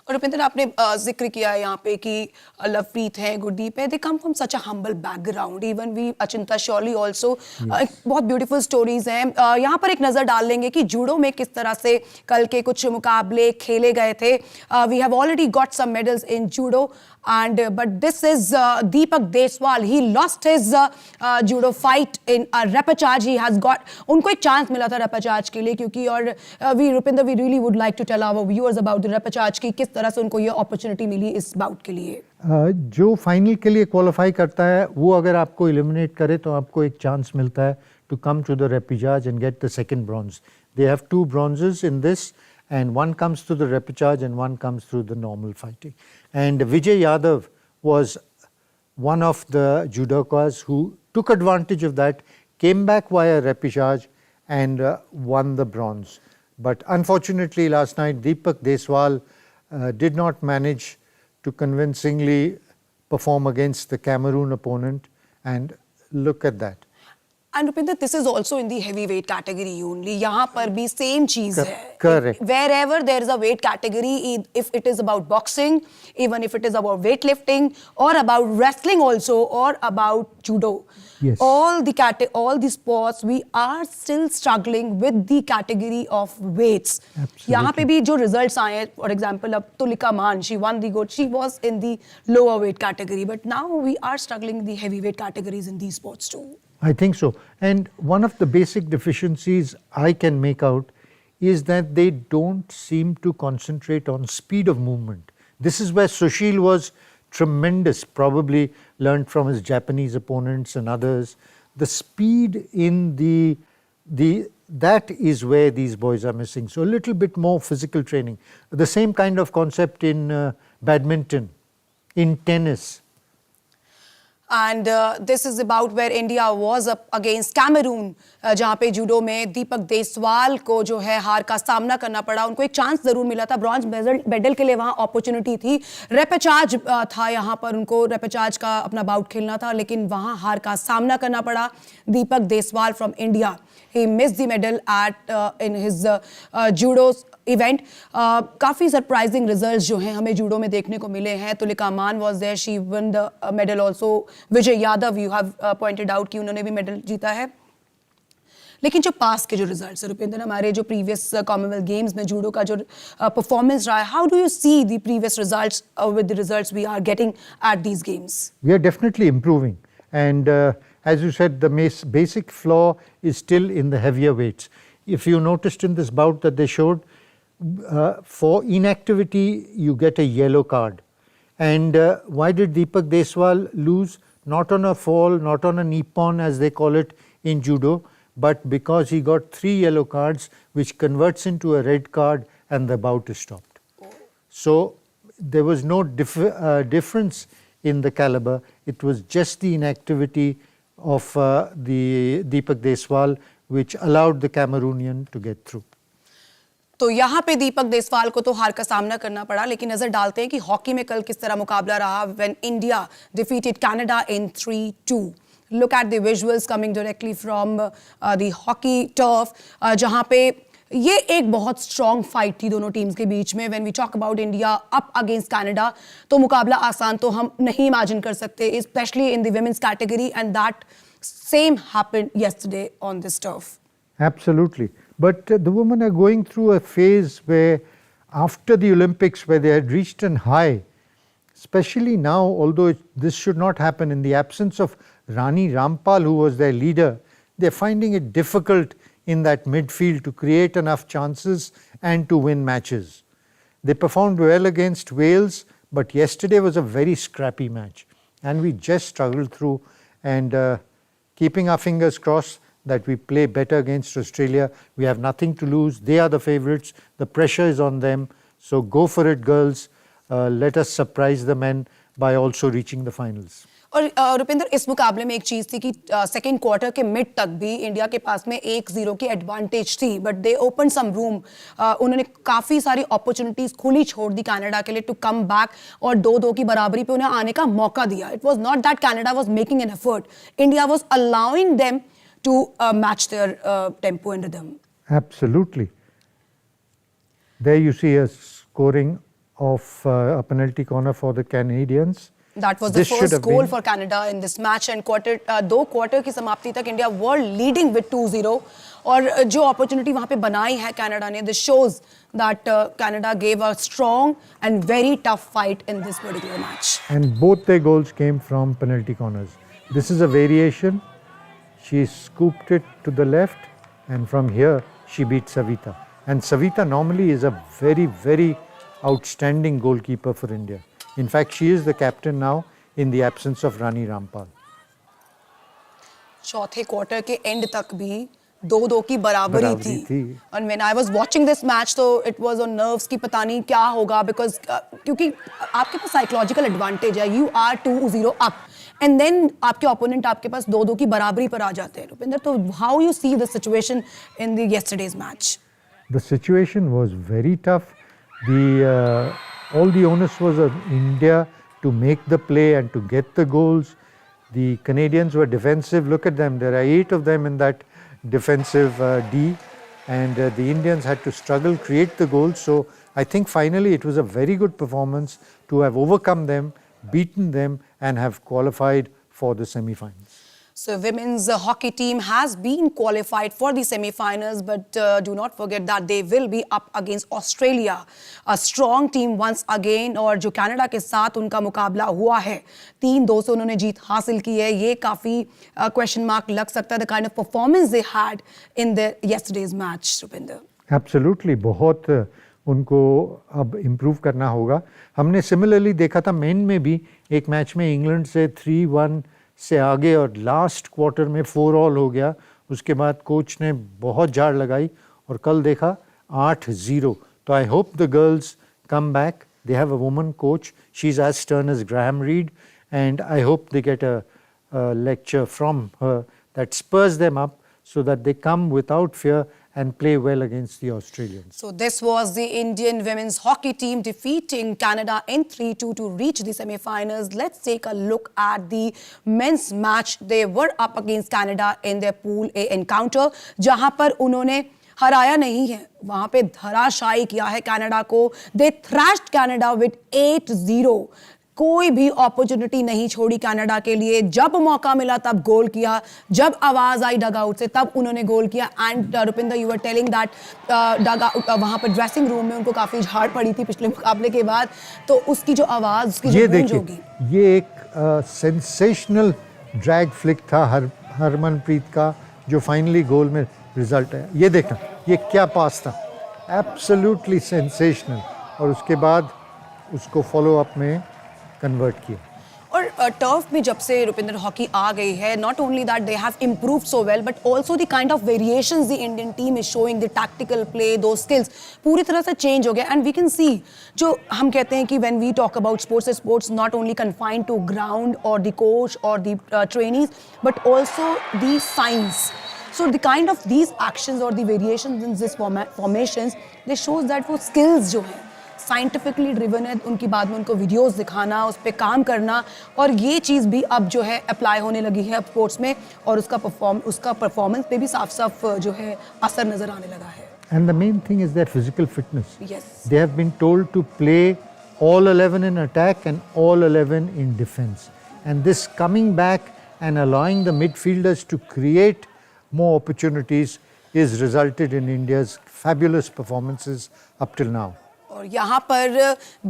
और रुपिंदर, आपने जिक्र किया है यहाँ पे कि लवप्रीत है, गुरदीप है, they come from such a humble background. Even we, Achinta surely also, बहुत ब्यूटीफुल स्टोरीज हैं। यहाँ पर एक नज़र डाल लेंगे कि जूडो में किस तरह से कल के कुछ मुकाबले खेले गए थे। We have already got some medals in judo, and but this is Deepak Deswal. He lost his judo fight in a repechage. He has got, उनको एक चांस मिला था repechage के लिए, क्योंकि और Rupinder, we really would like to tell our viewers about the repechage की किस तरह से उनको ये opportunity मिली इस bout के लिए। जो फाइनल के लिए क्वालिफाई करता है, वो अगर आपको एलिमिनेट करे तो आपको एक चांस मिलता है to come to the repechage and get the second bronze. They have 2 bronzes in this, and one comes through the repechage and one comes through the normal fighting. And Vijay Yadav was one of the judokas who took advantage of that, came back via repechage and won the bronze. But unfortunately last night Deepak Deswal did not manage to convincingly perform against the Cameroon opponent, and look at that. And Rupinder, this is also in the heavyweight category only. यहाँ पर भी same चीज है. Correct. Wherever there is a weight category, if it is about boxing, even if it is about weightlifting, or about wrestling also, or about judo, yes, all the sports, we are still struggling with the category of weights. Absolutely. यहाँ पे भी जो results आए, for example, अब Tulika Man, she won the gold. She was in the lower weight category, but now we are struggling in the heavyweight categories in these sports too. I think so. And one of the basic deficiencies I can make out is that they don't seem to concentrate on speed of movement. This is where Sushil was tremendous, probably learned from his Japanese opponents and others. The speed in that is where these boys are missing. So a little bit more physical training. The same kind of concept in badminton, in tennis. And this is about where India was up against Cameroon, जहाँ पे judo में दीपक देसवाल को जो है हार का सामना करना पड़ा. उनको एक चांस जरूर मिला था, ब्रॉन्ज मेडल के लिए वहाँ अपॉर्चुनिटी थी. रेपेचाज था यहाँ पर, उनको रेपेचाज का अपना बाउट खेलना था, लेकिन वहाँ हार का सामना करना पड़ा. Deepak Deswal from India, he missed the medal in his judo event. काफ़ी सरप्राइजिंग रिजल्ट्स जो हैं हमें जूडो में देखने को मिले हैं. Tulika Maan was there, she won the medal also. Vijay Yadav, you have pointed out कि उन्होंने भी मेडल जीता है. लेकिन जो पास के जो रिजल्ट्स है रुपेंद्र, हमारे जो प्रीवियस कॉमनवेल्थ गेम्स में जूडो का जो परफॉर्मेंस रहा है, how do you see the previous results with the results we are getting at these games? We are definitely improving, and as you said, the basic flaw is still in the heavier weights. If you noticed in this bout that they showed, for inactivity you get a yellow card, And why did Deepak Deswal lose? Not on a fall, not on a nippon as they call it in judo, but because he got 3 yellow cards, which converts into a red card, and the bout is stopped. So there was no difference in the caliber. It was just the inactivity of the Deepak Deswal which allowed the Cameroonian to get through. तो यहाँ पे दीपक देसवाल को तो हार का सामना करना पड़ा, लेकिन नजर डालते हैं कि हॉकी में कल किस तरह मुकाबला रहा when India defeated Canada in 3-2. Look at the visuals coming directly from the hockey turf, जहाँ पे ये एक बहुत स्ट्रॉन्ग फाइट थी दोनों टीम्स के बीच में. When we talk about India up against Canada, तो मुकाबला आसान तो हम नहीं इमेजिन कर सकते, especially in the women's category, and that same happened yesterday on this turf. Absolutely. But the women are going through a phase where after the Olympics, where they had reached an high, especially now, although this should not happen, in the absence of Rani Rampal, who was their leader, they're finding it difficult in that midfield to create enough chances and to win matches. They performed well against Wales, but yesterday was a very scrappy match. And we just struggled through, and keeping our fingers crossed that we play better against Australia. We have nothing to lose. They are the favourites. The pressure is on them. So go for it, girls. Let us surprise the men by also reaching the finals. और रुपिंदर, इस मुकाबले में एक चीज थी कि second quarter के mid तक भी इंडिया के पास में 1-0 की एडवांटेज थी, but they open some room. उन्होंने काफी सारी अपॉर्चुनिटीज खुली छोड़ दी कनाडा के लिए टू कम बैक, और 2-2 की बराबरी पे उन्हें आने का मौका दिया. It was not that Canada was making an effort. India was allowing them to match their tempo and rhythm. Absolutely. There you see a scoring of a penalty corner for the Canadians. That was the first goal for Canada in this match, and दो quarter की समाप्ति तक India were leading with 2-0. और जो opportunity वहां पे बनाई है कनाडा ने, this shows that Canada gave a strong and very tough fight in this particular match. And both their goals came from penalty corners. This is a variation. She scooped it to the left, and from here she beat Savita. And Savita normally is a very, very outstanding goalkeeper for India. In fact, she is the captain now in the absence of Rani Rampal. चौथे quarter के and तक भी 2-2 की बराबरी थी. And when I was watching this match, तो it was on nerves कि पता नहीं क्या होगा, because क्योंकि आपके पास साइकोलॉजिकल एडवांटेज है. You are 2-0 up, and then आपके ओपोनेंट आपके पास 2-2 की बराबरी पर आ जाते हैं. रुपिंदर, तो how you see the situation in the yesterday's match? The situation was very tough. All the onus was on India to make the play and to get the goals. The Canadians were defensive. Look at them. There are 8 of them in that defensive D, and the Indians had to struggle, create the goals. So I think finally it was a very good performance to have overcome them, beaten them, and have qualified for the semi-finals. So women's hockey team has been qualified for the semi-finals, but do not forget that they will be up against Australia, a strong team once again. और जो Canada के साथ उनका मुकाबला हुआ है, 3-2 से उन्होंने जीत हासिल की है. ये काफी क्वेश्चन मार्क लग सकता है, the kind of performance they had in the yesterday's match, Rupinder. Absolutely, बहुत उनको अब इम्प्रूव करना होगा. हमने सिमिलरली देखा था मेन में भी, एक मैच में इंग्लैंड से 3-1 से आगे और लास्ट क्वार्टर में 4-all हो गया. उसके बाद कोच ने बहुत झाड़ लगाई और कल देखा 8-0. तो I hope the girls come back. They have a woman coach. She is as stern as Graham Reid, and I hope they get a lecture from her that spurs them up so that they come without fear and play well against the Australians. So this was the Indian women's hockey team defeating Canada in 3-2 to reach the semi-finals. Let's take a look at the men's match. They were up against Canada in their Pool A encounter, जहां पर उन्होंने हराया नहीं है, वहां पे धराशायी किया है कनाडा को. They thrashed Canada with 8-0. कोई भी अपॉर्चुनिटी नहीं छोड़ी कनाडा के लिए. जब मौका मिला तब गोल किया, जब आवाज आई डगआउट से तब उन्होंने गोल किया. And Rupinder, you are telling that dugout वहां पर ड्रेसिंग रूम में उनको काफी झाड़ पड़ी थी पिछले मुकाबले के बाद, तो उसकी जो आवाज, उसकी जो गूंज होगी. ये एक सेंसेशनल ड्रैग फ्लिक था हरमनप्रीत का, जो फाइनली गोल में रिजल्ट है. ये देखना, ये क्या पास था, एब्सोल्युटली सेंसेशनल. और उसके बाद उसको फॉलो अप में कन्वर्ट किया। और टर्फ में जब से रुपिंदर हॉकी आ गई है, not only that they have improved so well but also the kind of variations the Indian team is showing, the tactical play, दो स्किल्स पूरी तरह से चेंज हो गया। एंड वी कैन सी, जो हम कहते हैं कि when we talk about sports not only confined to ground और द कोच और the trainees but also the science. So the kind of these actions or the variations in this formations, they shows that वो skills जो हैं scientifically driven है, उनकी बाद में उनको वीडियोस दिखाना, उस पर काम करना, और ये चीज़ भी अब जो है अप्लाई होने लगी है अब स्पोर्ट्स में, और उसका परफॉर्मेंस पे भी साफ साफ जो है असर नजर आने लगा है. And the main thing is their physical fitness. Yes. They have been told to play all 11 in attack and all 11 in defense. And this coming back and allowing the midfielders to create more opportunities is resulted in India's fabulous performances up till now. और यहाँ पर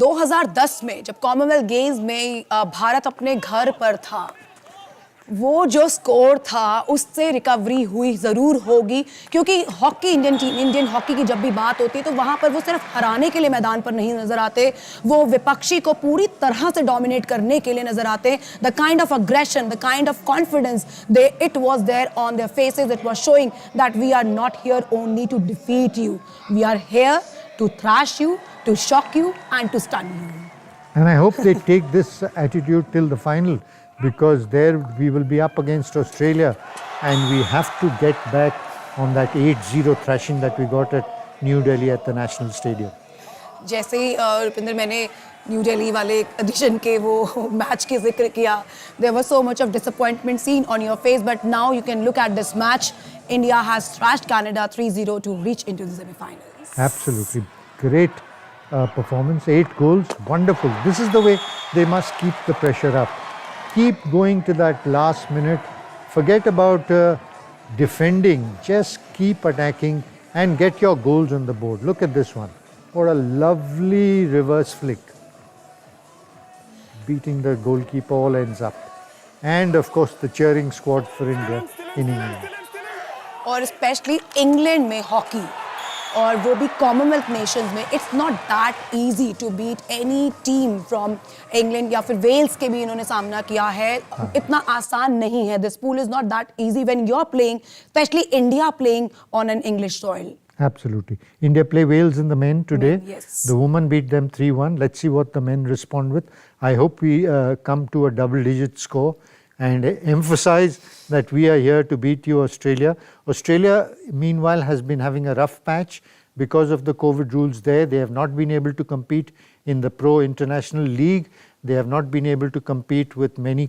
2010 में जब Commonwealth Games में भारत अपने घर पर था, वो जो स्कोर था उससे रिकवरी हुई ज़रूर होगी, क्योंकि हॉकी इंडियन हॉकी की जब भी बात होती है तो वहाँ पर वो सिर्फ हराने के लिए मैदान पर नहीं नज़र आते, वो विपक्षी को पूरी तरह से डोमिनेट करने के लिए नज़र आते. The kind of aggression, the kind of confidence it was there on their faces, it was showing that we are not here only to defeat you, we are here to thrash you, to shock you and to stun you. And I hope they take this attitude till the final, because there we will be up against Australia and we have to get back on that 8-0 thrashing that we got at New Delhi at the National Stadium. जैसे ही रुपिंदर मैंने new Delhi वाले addition के वो match के जिक्र किया, there was so much of disappointment seen on your face, but now you can look at this match. India has thrashed Canada 3-0 to reach into the semi-finals. Absolutely. Great performance. 8 goals. Wonderful. This is the way they must keep the pressure up. Keep going to that last minute. Forget about defending. Just keep attacking and get your goals on the board. Look at this one. What a lovely reverse flick. Beating the goalkeeper, all ends up. And of course the cheering squad for India in England. और specially England में hockey, और वो भी Commonwealth nations में, it's not that easy to beat any team from England, या फिर Wales के भी इन्होंने सामना किया है. इतना आसान नहीं है. This pool is not that easy when you are playing, specially India playing on an English soil. Absolutely. India play Wales in the men today. Yes. The women beat them 3-1. Let's see what the men respond with. I hope we come to a double-digit score and emphasize that we are here to beat you, Australia. Australia, meanwhile, has been having a rough patch because of the COVID rules there. They have not been able to compete in the Pro International League. They have not been able to compete with many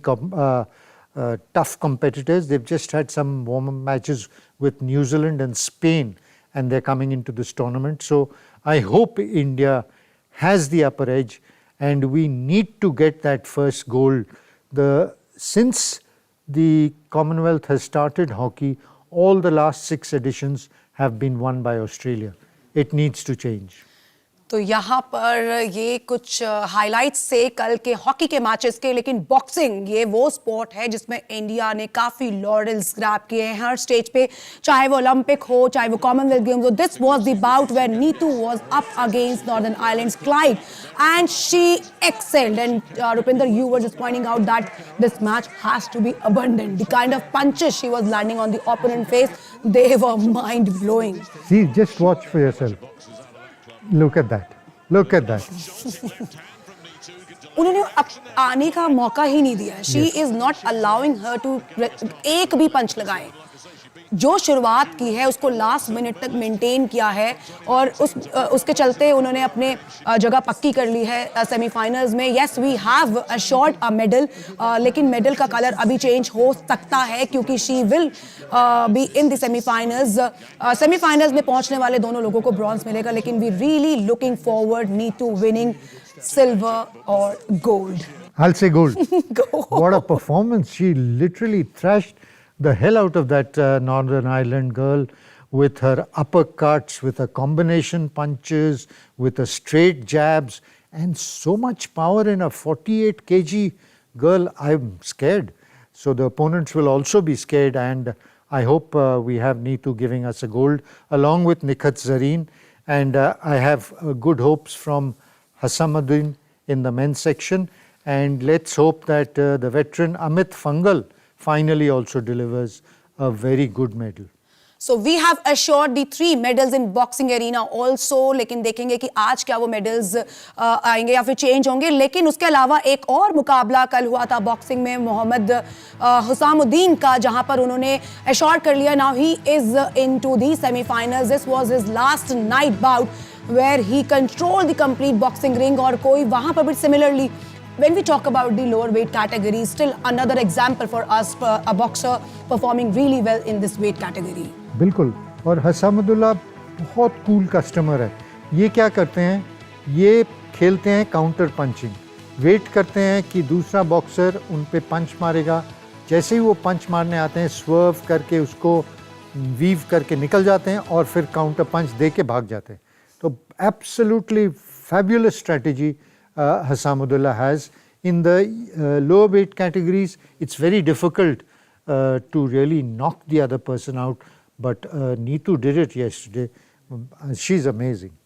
tough competitors. They've just had some warm-up matches with New Zealand and Spain, and they're coming into this tournament. So I hope India has the upper edge, and we need to get that first goal. Since the Commonwealth has started hockey, all the last 6 editions have been won by Australia. It needs to change. तो यहाँ पर ये कुछ highlights से कल के hockey के matches के, लेकिन बॉक्सिंग ये वो स्पोर्ट है जिसमें इंडिया ने काफ़ी लॉरेल्स ग्रैब किए हैं हर स्टेज पे, चाहे वो ओलंपिक हो, चाहे वो कॉमनवेल्थ गेम्स हो. This was the bout where Nitu was up against Northern Ireland's Clyde and she excelled. And Rupinder, you were just pointing out that this match has to be abundant. The kind of punches she was landing on the opponent face, they were mind blowing. See, just watch for yourself. Look at that. Look at that. उन्होंने आने का मौका ही नहीं दिया. She is not allowing her to एक भी पंच लगाए. जो शुरुआत की है उसको लास्ट मिनट तक मेंटेन किया है, और उसके चलते उन्होंने अपने जगह पक्की कर ली है सेमीफाइनल्स में. Yes, we have assured a medal, लेकिन मेडल का कलर अभी चेंज हो सकता है क्योंकि she will be in the semifinals. Semifinals में पहुंचने वाले दोनों लोगों को ब्रॉन्ज मिलेगा, लेकिन we really looking forward need to winning silver or gold. I'll say gold. Gold. What a performance. She literally thrashed the hell out of that Northern Ireland girl with her uppercuts, with her combination punches, with her straight jabs, and so much power in a 48 kg girl. I'm scared. So the opponents will also be scared, and I hope we have Neetu giving us a gold along with Nikhat Zareen, and I have good hopes from Hassanuddin in the men's section, and let's hope that the veteran Amit Fangal finally also delivers a very good medal. So we have assured the 3 medals in boxing arena also, लेकिन देखेंगे कि आज क्या वो medals आएंगे या फिर change होंगे. लेकिन उसके अलावा एक और मुकाबला कल हुआ था बॉक्सिंग में मोहम्मद हुसामुद्दीन का, जहां पर उन्होंने एश्योर कर लिया. Now he is into the semifinals. This was his last night bout where he controlled the complete boxing ring. और कोई वहां पर भी similarly, when we talk about the lower weight category, still another example for us, a boxer performing really well in this weight category. बिल्कुल. और हसामुद्दुल्ला बहुत cool customer है. ये क्या करते हैं, ये खेलते हैं काउंटर पंचिंग. वेट करते हैं कि दूसरा बॉक्सर उन पे पंच मारेगा. जैसे ही वो पंच मारने आते हैं, स्वर्व करके उसको वीव करके निकल जाते हैं और फिर काउंटर पंच दे के भाग जाते हैं. तो absolutely fabulous strategy Hasamuddullah has. In the lower weight categories, it's very difficult to really knock the other person out, but Neetu did it yesterday. She's amazing.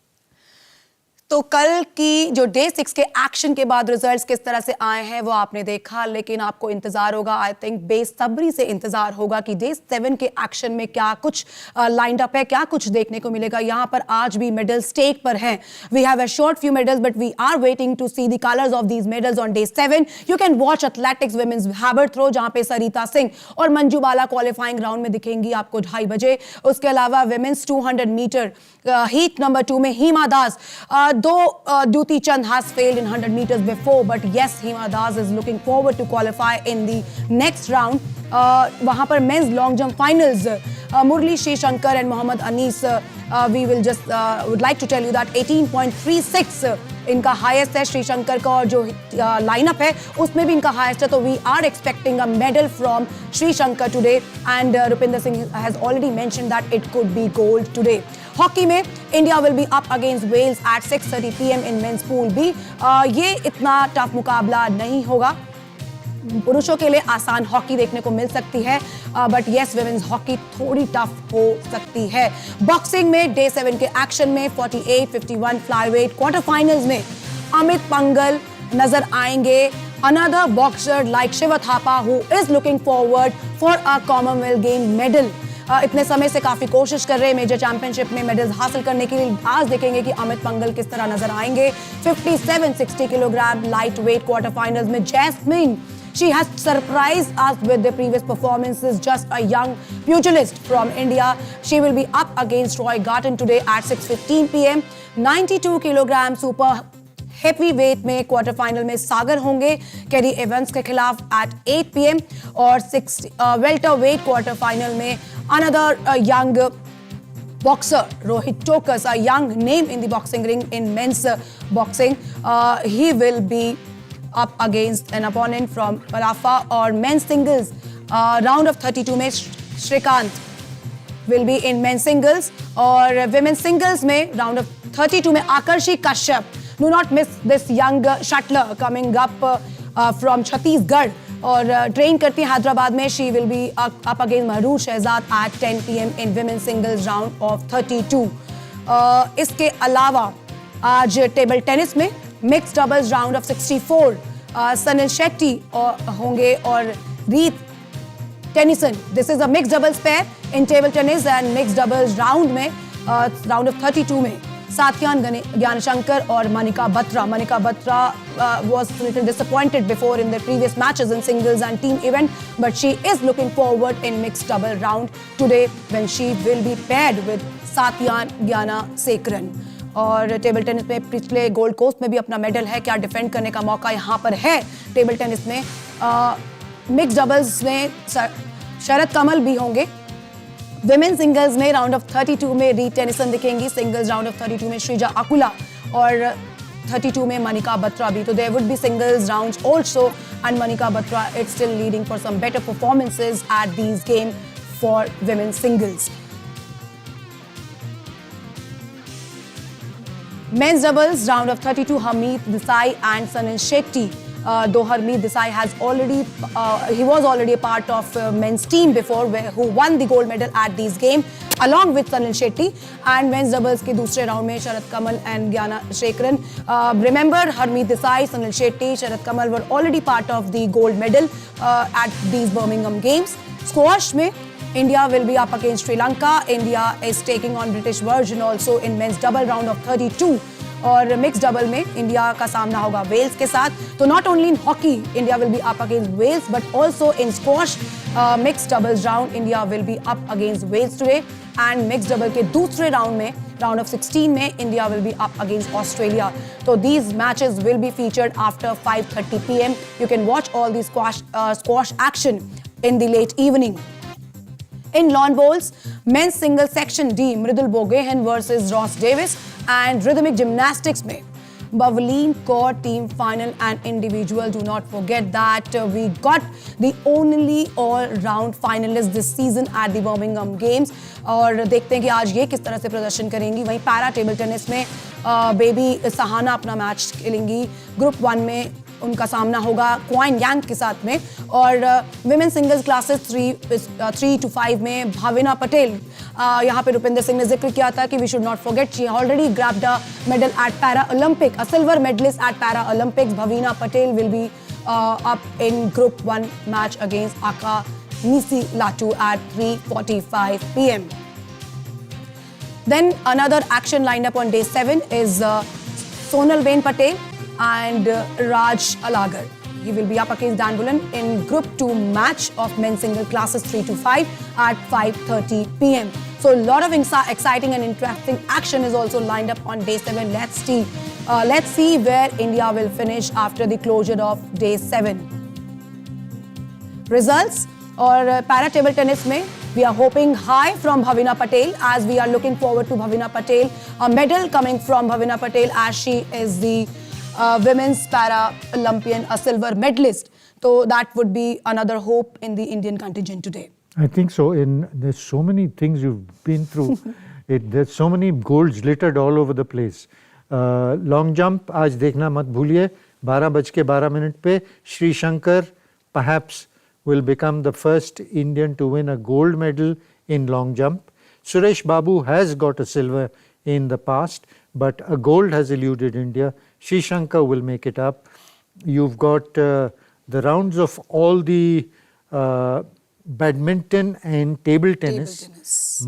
तो कल की जो डे 6 के एक्शन के बाद रिजल्ट्स किस तरह से आए हैं वो आपने देखा, लेकिन आपको इंतजार होगा, आई थिंक बेसब्री से इंतजार होगा कि डे 7 के एक्शन में क्या कुछ लाइंड अप है, क्या कुछ देखने को मिलेगा. यहाँ पर आज भी मेडल स्टेक पर हैं. We have assured few medals but we are waiting to see the colours of these medals on day 7. You can watch athletics women's hammer throw, जहां पे सरिता सिंह और मंजू बाला क्वालिफाइंग राउंड में दिखेंगी आपको 2:30 बजे. उसके अलावा विमेंस 200 मीटर हीट नंबर 2 में हीमा दास, Duti Chand has failed in 100 meters before, but yes, Hima Das is looking forward to qualify in the next round. वहाँ पर men's long jump finals, Murli Shri Shankar and Mohammad Anis. We will just would like to tell you that 18.36 इनका highest है श्री शंकर का, और जो lineup है उसमें भी इनका हाईएस्ट है. तो we are expecting a medal from Sreeshankar today, and Rupinder Singh has already mentioned that it could be gold today. Hockey में India will be up against Wales at 6:30 PM in men's pool B. ये इतना tough मुकाबला नहीं होगा. पुरुषों के लिए आसान हॉकी देखने को मिल सकती है, बट यस, विमेंस हॉकी थोड़ी टफ हो सकती है. बॉक्सिंग में डे 7 के एक्शन में 48-51 फ्लाईवेट क्वार्टर फाइनल्स में अमित पंगल नजर आएंगे. Another boxer like Shiva Thapa who is looking forward for a Commonwealth game medal. इतने समय से काफी कोशिश कर रहे हैं मेजर चैंपियनशिप में मेडल्स हासिल करने के लिए. आज देखेंगे कि अमित पंगल किस तरह नजर आएंगे. 57-60 kilogram light weight quarter finals में jasmine, she has surprised us with their previous performances. Just a young pugilist from India. She will be up against Roy Garten today at 6:15 PM. 92 kilogram super heavy weight में quarter final में सागर होंगे carry Evans के खिलाफ eight 8 PM. और 60 welter wait quarter final में another young boxer Rohit Tokas, a young name in the boxing ring in men's boxing. He will be up against an opponent from Parafa. और men's singles round of 32 में Shrikant will be in men's singles. और women's singles में round of 32 में Aakarshi Kashyap. Do not miss this young shuttler coming up from Chhattisgarh और train करती है हैदराबाद में. She will be up against Mahoor Shahzad at 10 PM in women singles round of 32. इसके अलावा आज टेबल टेनिस में mixed doubles round of 64 Sanil Shetty होंगे और Reeth Tennison. This is a mixed doubles pair in table tennis and mixed doubles round में round of 32 में सात्यान ज्ञानशंकर और Manika Batra. Manika Batra was a little disappointed before in their previous matches in singles and team event, but she is looking forward in mixed double round today when she will be paired with Satyan Gyanasekharan. और table tennis में पिछले gold coast में भी अपना medal है, क्या defend करने का मौका यहाँ पर है टेबल टेनिस में. मिक्स डबल्स में शरद कमल भी होंगे. विमेन सिंगल्स में राउंड ऑफ 32 में रीत टेनिसन दिखेंगी. सिंगल्स राउंड ऑफ 32 में श्रीजा अकुला और 32 में मनिका बत्रा भी. तो there would be singles rounds also and Manika Batra is still leading for some better performances at these game for women singles. Men's doubles round of 32 Hamid Desai and Sanil Shetty though Harmeet Desai he was already a part of men's team before, who won the gold medal at these games along with Sanil Shetty, and men's doubles के दूसरे round में शरद कमल and Gyana Shekharan. Remember, Harmeet Desai, Sanil Shetty, Sharad Kamal were already part of the gold medal at these Birmingham games. Squash में India will be up against Sri Lanka. India is taking on British Virgin also in men's double round of 32. और mix double में India का सामना होगा Wales के साथ. तो not only in hockey India will be up against Wales, but also in squash mixed doubles round India will be up against Wales today. And mixed double के दूसरे round में राउंड ऑफ 16 में India will be up against Australia. तो these matches will be featured after 5:30 PM. You can watch all the squash action in the late evening. In lawn bowls, men's single section D, Mridul Bogehan versus Ross Davis, and rhythmic gymnastics में Bavleen Kaur team final and individual. Do not forget that we got the only all-round finalist this season at the Birmingham Games. और देखते हैं कि आज ये किस तरह से प्रदर्शन करेंगी. वहीं पैरा टेबल टेनिस में बेबी सहाना अपना मैच खेलेंगी. ग्रुप 1 में उनका सामना होगा क्वाइन यांग के साथ में. और विमेन सिंगल्स क्लासेस 3 to 5 में भाविना पटेल, यहाँ पे रुपिंदर सिंह ने जिक्र किया था कि we should not forget she already grabbed a medal at para Olympic, a silver medallist at para Olympics. Bhavina Patel will be up in group 1 match against Aka Nisi Latu at 3:45 PM. Then another action lined up on day 7 is Sonal Ben Patel and Raj Alagar. He will be up against Dan Bullen in Group 2 match of men's single classes 3 to 5 at 5:30 PM. So a lot of exciting and interesting action is also lined up on day 7. Let's see where India will finish after the closure of day 7. Results और para table tennis में we are hoping high from Bhavina Patel, as we are looking forward to Bhavina Patel, a medal coming from Bhavina Patel as she is the women's para Olympian, a silver medalist. So that would be another hope in the Indian contingent today. I think so. There's so many things you've been through. There's so many golds littered all over the place. Long jump आज देखना मत भूलिए 12:12 पे Sri Shankar perhaps will become the first Indian to win a gold medal in long jump. Suresh Babu has got a silver in the past, but a gold has eluded India. Sri Shankar will make it up. You've got the rounds of all the badminton and table tennis.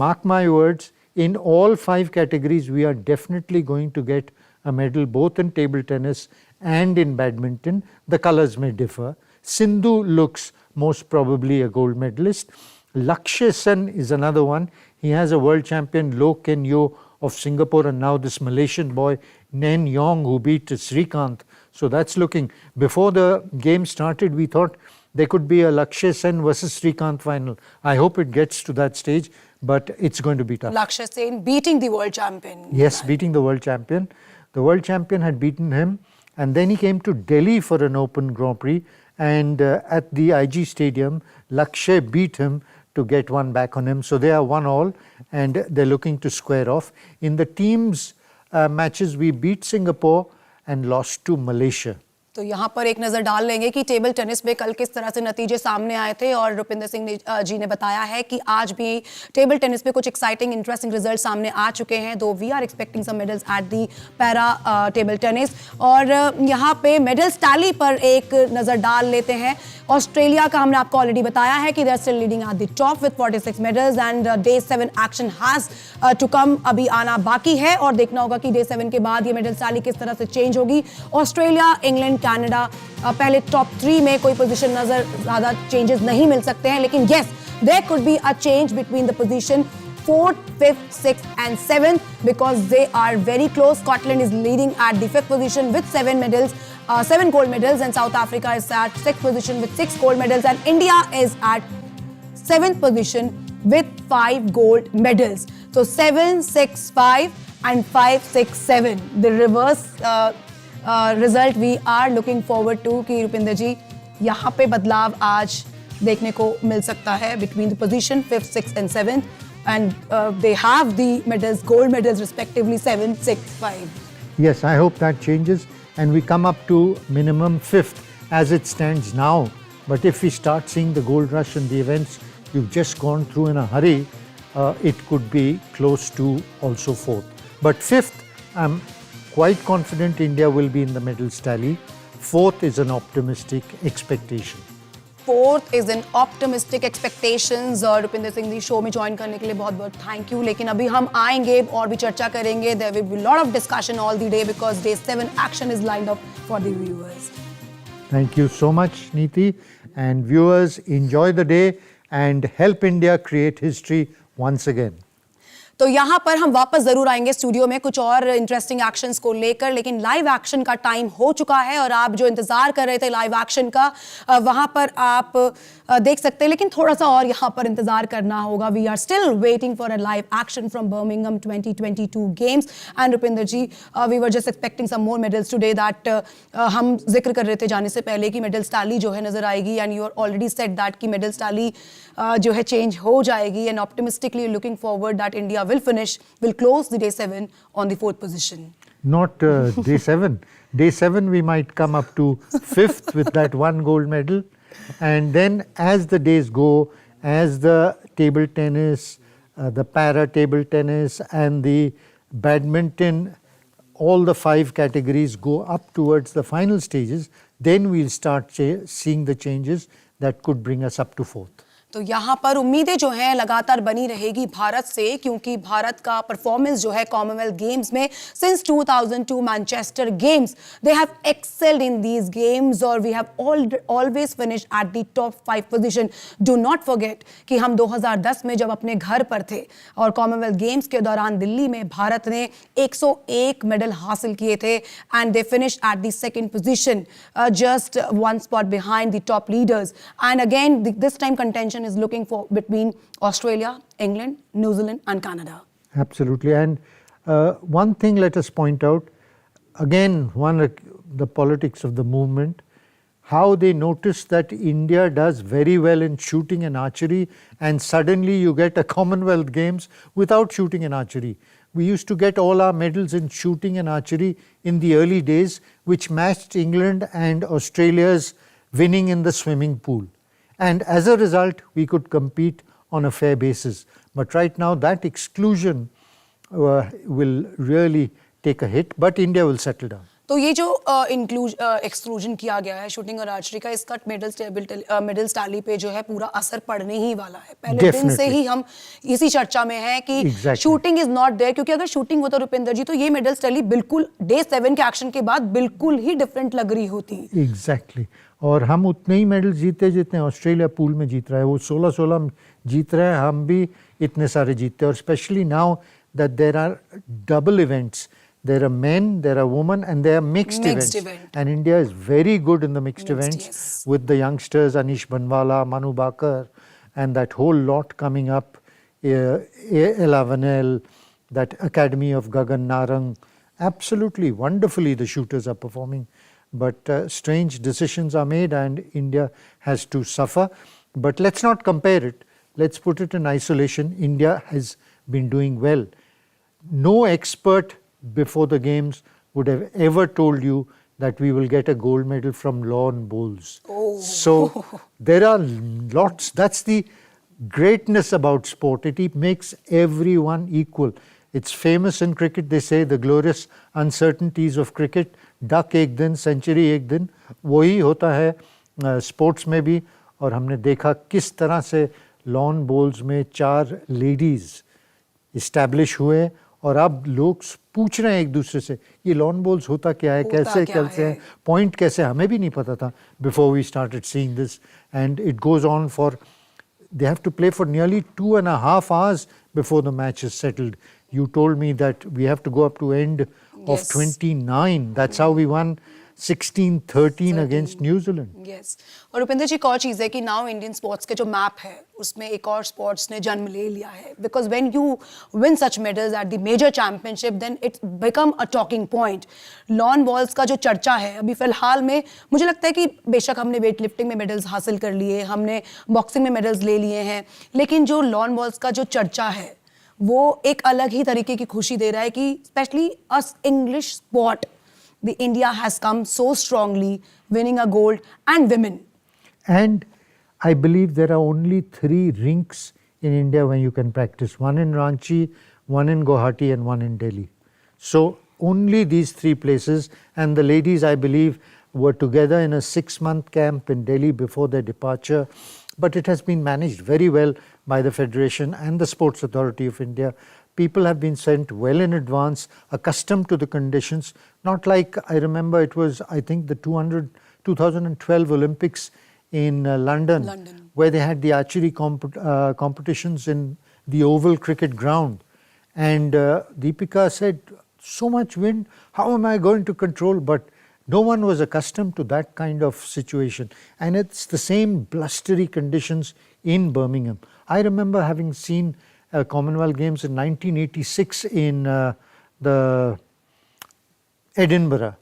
Mark my words, in all 5 categories, we are definitely going to get a medal both in table tennis and in badminton. The colors may differ. Sindhu looks most probably a gold medalist. Lakshya Sen is another one. He has a world champion, Lo Ken Yo of Singapore, and now this Malaysian boy, Nen Yong, who beat Srikanth. So that's looking. Before the game started, we thought there could be a Lakshya Sen versus Srikanth final. I hope it gets to that stage, but it's going to be tough. Lakshya Sen beating the world champion. Yes, beating the world champion. The world champion had beaten him, and then he came to Delhi for an open Grand Prix, and at the IG Stadium, Lakshya beat him to get one back on him. So they are 1-1, and they're looking to square off. In the teams matches, we beat Singapore and lost to Malaysia. तो यहाँ पर एक नज़र डाल लेंगे कि table tennis में कल किस तरह से नतीजे सामने आए थे. और रुपिंदर सिंह जी ने बताया है कि आज भी टेबल टेनिस में कुछ एक्साइटिंग इंटरेस्टिंग रिजल्ट सामने आ चुके हैं. दो we are expecting some medals at the para table tennis. और यहाँ पे मेडल्स टैली पर एक नज़र डाल लेते हैं. ऑस्ट्रेलिया का हमने आपको ऑलरेडी बताया है कि they are still leading at the top with 46 medals, and day 7 action has to come. अभी आना बाकी है और देखना होगा कि डे 7 के बाद ये मेडल्स टैली किस तरह से चेंज होगी. ऑस्ट्रेलिया, इंग्लैंड, कनाडा पहले टॉप 3 में कोई पोजीशन नजर ज्यादा चेंजेस नहीं मिल सकते हैं, लेकिन yes there could be a change between the position 4th, 5th, 6th and 7th because they are very close. Scotland is leading at the 5th position with 7 medals, 7 gold medals, and South Africa is at 6th position with 6 gold medals, and India is at 7th position with 5 gold medals. So 7, 6, 5 and 5, 6, 7. The reverse result we are looking forward to कि रुपिंदर जी यहाँ पे बदलाव आज देखने को मिल सकता है between the position 5th, 6th and 7th, and they have the medals, gold medals respectively 7, 6, 5. Yes, I hope that changes and we come up to minimum 5th as it stands now. But if we start seeing the gold rush and the events you've just gone through in a hurry, it could be close to also fourth. But fifth, I'm quite confident India will be in the medals tally. Fourth is an optimistic expectation. Fourth is an optimistic expectations. और रुपिंदर सिंह जी, show में join करने के लिए बहुत बहुत thank you. लेकिन अभी हम आएंगे और भी चर्चा करेंगे। There will be lot of discussion all the day because day 7 action is lined up for the viewers. Thank you so much, Neeti. And viewers, enjoy the day and help India create history once again. तो यहाँ पर हम वापस जरूर आएंगे studio में कुछ और इंटरेस्टिंग एक्शंस को लेकर, लेकिन लाइव एक्शन का टाइम हो चुका है और आप जो इंतजार कर रहे थे लाइव एक्शन का, वहां पर आप देख सकते हैं, लेकिन थोड़ा सा और यहाँ पर इंतजार करना होगा। We are still waiting for a live action from Birmingham 2022 games. And Rupinder ji, we were just expecting some more medals today that हम जिक्र कर रहे थे जाने से पहले कि मेडल्स टैली जो है नजर आएगी, and you are already said that कि मेडल्स टैली जो है चेंज हो जाएगी, and optimistically looking forward that India will close the day 7 on the 4th position. Not day 7. Day 7 we might come up to 5th with that one gold medal. And then as the days go, as the table tennis, the para table tennis and the badminton, all the 5 categories go up towards the final stages, then we'll start seeing the changes that could bring us up to 4th. तो यहाँ पर उम्मीदें जो हैं लगातार बनी रहेगी भारत से, क्योंकि भारत का परफॉर्मेंस जो है कॉमनवेल्थ गेम्स में since 2002 Manchester Games, they have excelled in these games और we have always finished at the top 5 position. Do not forget कि हम 2010 में जब अपने घर पर थे और कॉमनवेल्थ गेम्स के दौरान दिल्ली में भारत ने 101 मेडल हासिल किए थे, and they finished at the second position, just 1 spot behind the top leaders. And again, this time contention is looking for between Australia, England, New Zealand and Canada. Absolutely. And one thing let us point out, again, the politics of the movement, how they noticed that India does very well in shooting and archery, and suddenly you get a Commonwealth Games without shooting and archery. We used to get all our medals in shooting and archery in the early days, which matched England and Australia's winning in the swimming pool. And as a result, we could compete on a fair basis. But right now, that exclusion will really take a hit, but India will settle down. तो ये जो exclusion किया गया है shooting और archery का, इसका medals tally पे जो है पूरा असर पड़ने ही वाला है। पहले दिन से ही हम इसी चर्चा में हैं कि शूटिंग इज नॉट देयर, क्योंकि अगर शूटिंग होता रुपिंदर जी तो ये मेडल्स टैली बिल्कुल डे 7 के एक्शन के बाद बिल्कुल ही डिफरेंट लग रही होती। एग्जैक्टली। और हम उतने ही मेडल जीते जितने ऑस्ट्रेलिया पूल में जीत रहा है, वो 16-16 जीत रहे हैं, हम भी इतने सारे जीतते हैं। और specially now that there are double events, there are men, there are women, and there are mixed events. And India is very good in the mixed events, yes, with the youngsters, Anish Banwala, Manu Bakar, and that whole lot coming up, Ella Vanel, that Academy of Gagan Narang. Absolutely, wonderfully the shooters are performing. But strange decisions are made and India has to suffer. But let's not compare it. Let's put it in isolation. India has been doing well. No expert before the games would have ever told you that we will get a gold medal from lawn bowls. Oh. So there are lots. That's the greatness about sport. It makes everyone equal. It's famous in cricket. They say the glorious uncertainties of cricket. Duck एक दिन, century एक दिन, वही होता है sports में भी। और हमने देखा किस तरह से लॉन बॉल्स में 4 लेडीज इस्टेब्लिश हुए, और अब लोग पूछ रहे हैं एक दूसरे से ये लॉन बॉल्स होता क्या है, कैसे खेलते हैं, पॉइंट कैसे, हमें भी नहीं पता था before we started seeing this. And it goes on for, they have to play for nearly 2.5 hours before the match is settled. You told me that we have to go up to end of 29. That's how we won 16-13 against New Zealand. Yes. और रुपिंदर जी एक और चीज़ है कि now Indian sports के जो map है उसमें एक और स्पोर्ट्स ने जन्म ले लिया है, because when you win such medals at the major championship then it's become a talking point. Lawn bowls का जो चर्चा है अभी फिलहाल में, मुझे लगता है कि बेशक हमने वेट लिफ्टिंग में मेडल्स हासिल कर लिए, हमने बॉक्सिंग में मेडल्स ले लिए हैं, लेकिन जो लॉन बॉल्स का जो चर्चा है वो एक अलग ही तरीके की खुशी दे रहा है कि specially us English sport the India has come so strongly, winning a gold and women. And I believe there are only 3 rinks in India where you can practice. One in Ranchi, one in Guwahati and one in Delhi. So only these 3 places, and the ladies, I believe, were together in a 6-month camp in Delhi before their departure. But it has been managed very well by the Federation and the Sports Authority of India. People have been sent well in advance, accustomed to the conditions, not like, I remember it was, I think, the 2012 Olympics in London, where they had the archery competitions in the oval cricket ground. And Deepika said, so much wind, how am I going to control? But no one was accustomed to that kind of situation. And it's the same blustery conditions in Birmingham. I remember having seen Commonwealth Games in 1986 in the Edinburgh.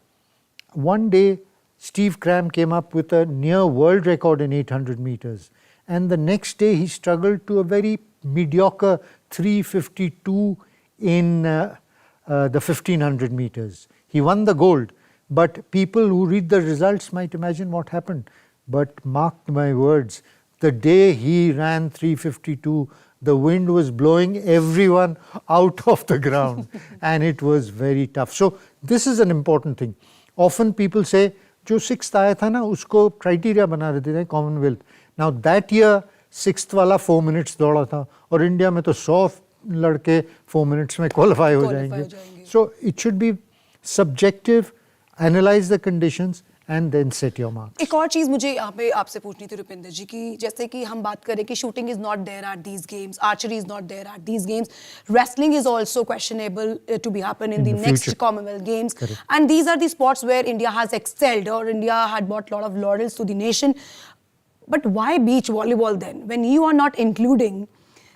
One day, Steve Cram came up with a near world record in 800 meters. And the next day, he struggled to a very mediocre 3:52 in the 1500 meters. He won the gold. But people who read the results might imagine what happened. But mark my words, the day he ran 3:52, the wind was blowing everyone out of the ground. And it was very tough. So this is an important thing. Often people say, जो 6th आया था ना उसको criteria बना देते थे Commonwealth. Now that year 6th वाला 4 minutes दौड़ा था और इंडिया में तो 100 लड़के 4 minutes में क्वालिफाई हो जाएंगे. So it should be subjective, analyse the conditions and then set your marks. एक और चीज मुझे यहाँ पे आपसे पूछनी थी रुपिंदर जी की, जैसे कि हम बात करें कि shooting is not there at these games, archery is not there at these games, wrestling is also questionable to be happen in the next future. Commonwealth Games. Correct. And these are the sports where India has excelled, or India had brought a lot of laurels to the nation. But why beach volleyball then, when you are not including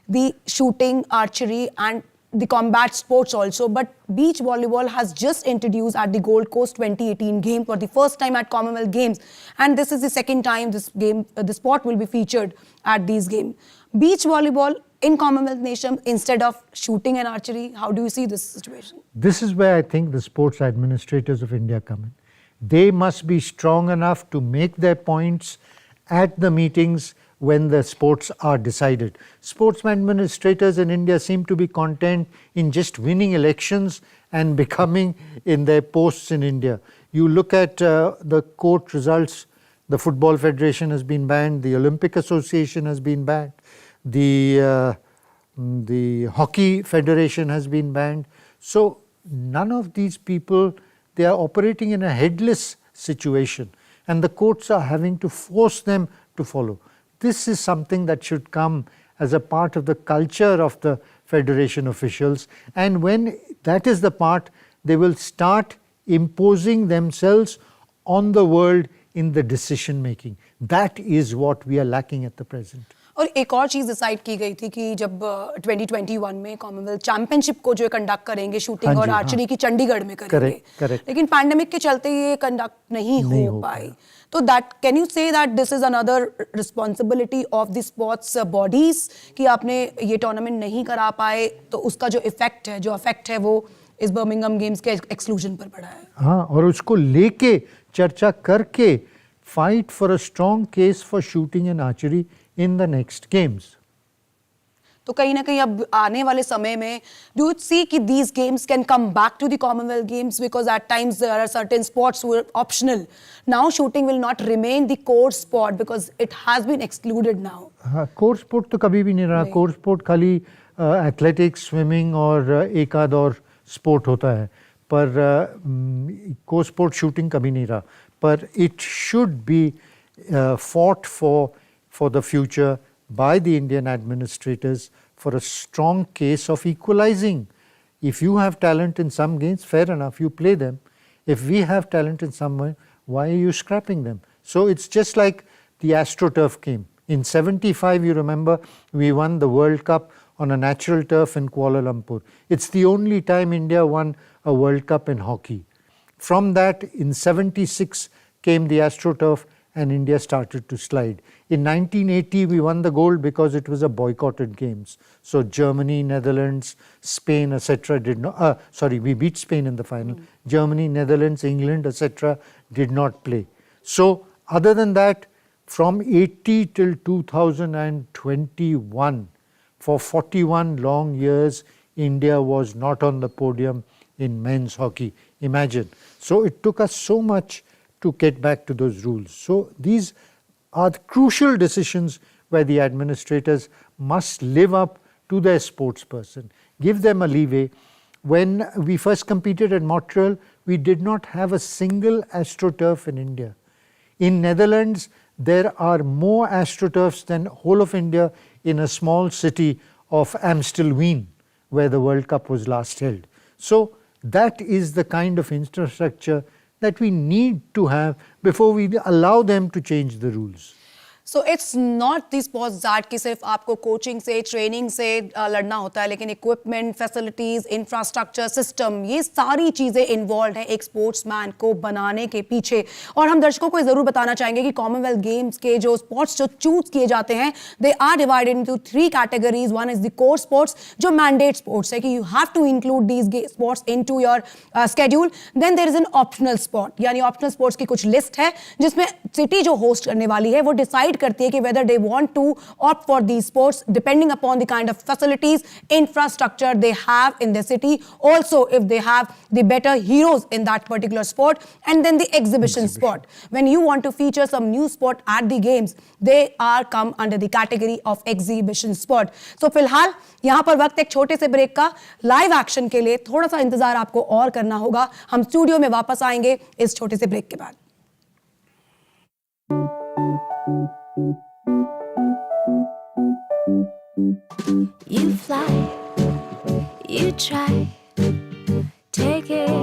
the shooting, archery and the combat sports also? But beach volleyball has just introduced at the Gold Coast 2018 game for the first time at Commonwealth Games, and this is the second time this game, the sport will be featured at these games. Beach volleyball in Commonwealth nation instead of shooting and archery. How do you see this situation? This is where I think the sports administrators of India come in. They must be strong enough to make their points at the meetings when the sports are decided. Sports administrators in India seem to be content in just winning elections and becoming in their posts in India. You look at the court results, the Football Federation has been banned, the Olympic Association has been banned, the Hockey Federation has been banned. So none of these people, they are operating in a headless situation, and the courts are having to force them to follow. This is something that should come as a part of the culture of the Federation officials, and when that is the part, they will start imposing themselves on the world in the decision making. That is what we are lacking at the present. और एक और चीज decide की गई थी कि जब 2021 में कॉमनवेल्थ चैंपियनशिप को जो कंडक्ट करेंगे शूटिंग और आर्चरी की चंडीगढ़ में करेंगे, लेकिन पैंडेमिक के चलते ये कंडक्ट नहीं हो पाई. तो that, can you say that this is another responsibility of the sports bodies कि आपने ये टूर्नामेंट नहीं करा पाए, तो उसका जो इफेक्ट है, जो इफेक्ट है, वो इस बर्मिंघम गेम्स के एक्सक्लूजन पर पड़ा है. हाँ, और उसको लेके चर्चा करके fight for a strong case for shooting and archery in the next games. तो कहीं ना कहीं अब आने वाले समय में do you see कि these games can come back to the Commonwealth Games, because at times there are certain sports who are optional. Now shooting will not remain the core sport because it has been excluded now. हाँ, core sport तो कभी भी नहीं रहा. core sport खाली athletics, swimming और एक आध और sport होता है, पर core sport shooting कभी नहीं रहा. पर it should be fought for the future by the Indian administrators for a strong case of equalizing. If you have talent in some games, fair enough, you play them. If we have talent in some way, why are you scrapping them? So it's just like the AstroTurf game. In 75, you remember, we won the World Cup on a natural turf in Kuala Lumpur. It's the only time India won a World Cup in hockey. From that, in 76 came the AstroTurf, and India started to slide. In 1980, we won the gold because it was a boycotted games. So Germany, Netherlands, Spain, etc. did not, we beat Spain in the final. Germany, Netherlands, England, etc. did not play. So other than that, from 80 till 2021, for 41 long years, India was not on the podium in men's hockey. Imagine. So it took us so much to get back to those rules. So these are the crucial decisions where the administrators must live up to their sportsperson, give them a leeway. When we first competed at Montreal, we did not have a single AstroTurf in India. In Netherlands, there are more AstroTurfs than whole of India in a small city of Amstelveen, where the World Cup was last held. So that is the kind of infrastructure that we need to have before we allow them to change the rules. So it's not the sports that कि सिर्फ आपको coaching से training से लड़ना होता है, लेकिन equipment, facilities, infrastructure, system, ये सारी चीजें इन्वॉल्व है एक स्पोर्ट्समैन को बनाने के पीछे. और हम दर्शकों को जरूर बताना चाहेंगे कि कॉमनवेल्थ गेम्स के जो स्पोर्ट्स जो चूज किए जाते हैं, they are divided into 3 categories. One is the core sports, जो मैंडेट स्पोर्ट्स है कि you have to include these sports into your schedule. Then there is an optional sport, यानी ऑप्शनल स्पोर्ट्स की कुछ लिस्ट है जिसमें सिटी जो host करने वाली है वो डिसाइड करती है कि whether they want to opt for these sports depending upon the kind of facilities, infrastructure they have in the city, also if they have the better heroes in that particular sport, and then the exhibition sport. When you want to feature some new sport at the games, they are come under the category of exhibition sport. So फिलहाल यहाँ पर वक्त एक छोटे से break का. Live action के लिए थोड़ा सा इंतजार आपको और करना होगा. हम स्टूडियो में वापस आएंगे इस छोटे से ब्रेक के बाद. You fly, you try, taking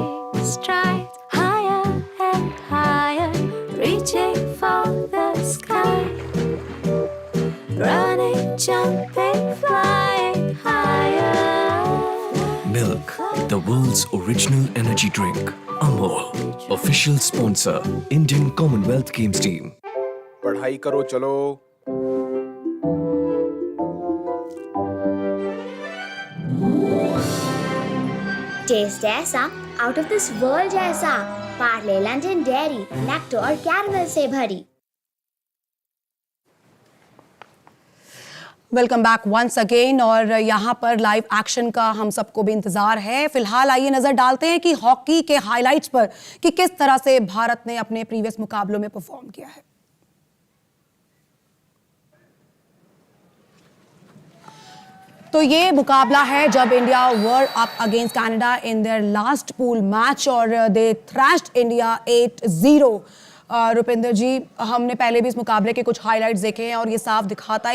strides higher and higher, reaching for the sky, running, jumping, flying higher. Milk, the world's original energy drink. Amul, official sponsor, Indian Commonwealth Games team. पढ़ाई करो चलो. Test ऐसा out of this world जैसा, Parle London dairy nectar और caramel से भरी. Welcome back once again. और यहाँ पर लाइव एक्शन का हम सबको भी इंतजार है. फिलहाल आइए नजर डालते हैं कि हॉकी के हाइलाइट्स पर कि किस तरह से भारत ने अपने प्रीवियस मुकाबलों में परफॉर्म किया है. तो ये मुकाबला है जब India were up against Canada in their last pool match और दे थ्रैश्ड इंडिया 8-0. रुपिंदर जी, हमने पहले भी इस मुकाबले के कुछ हाइलाइट्स देखे हैं और ये साफ दिखाता है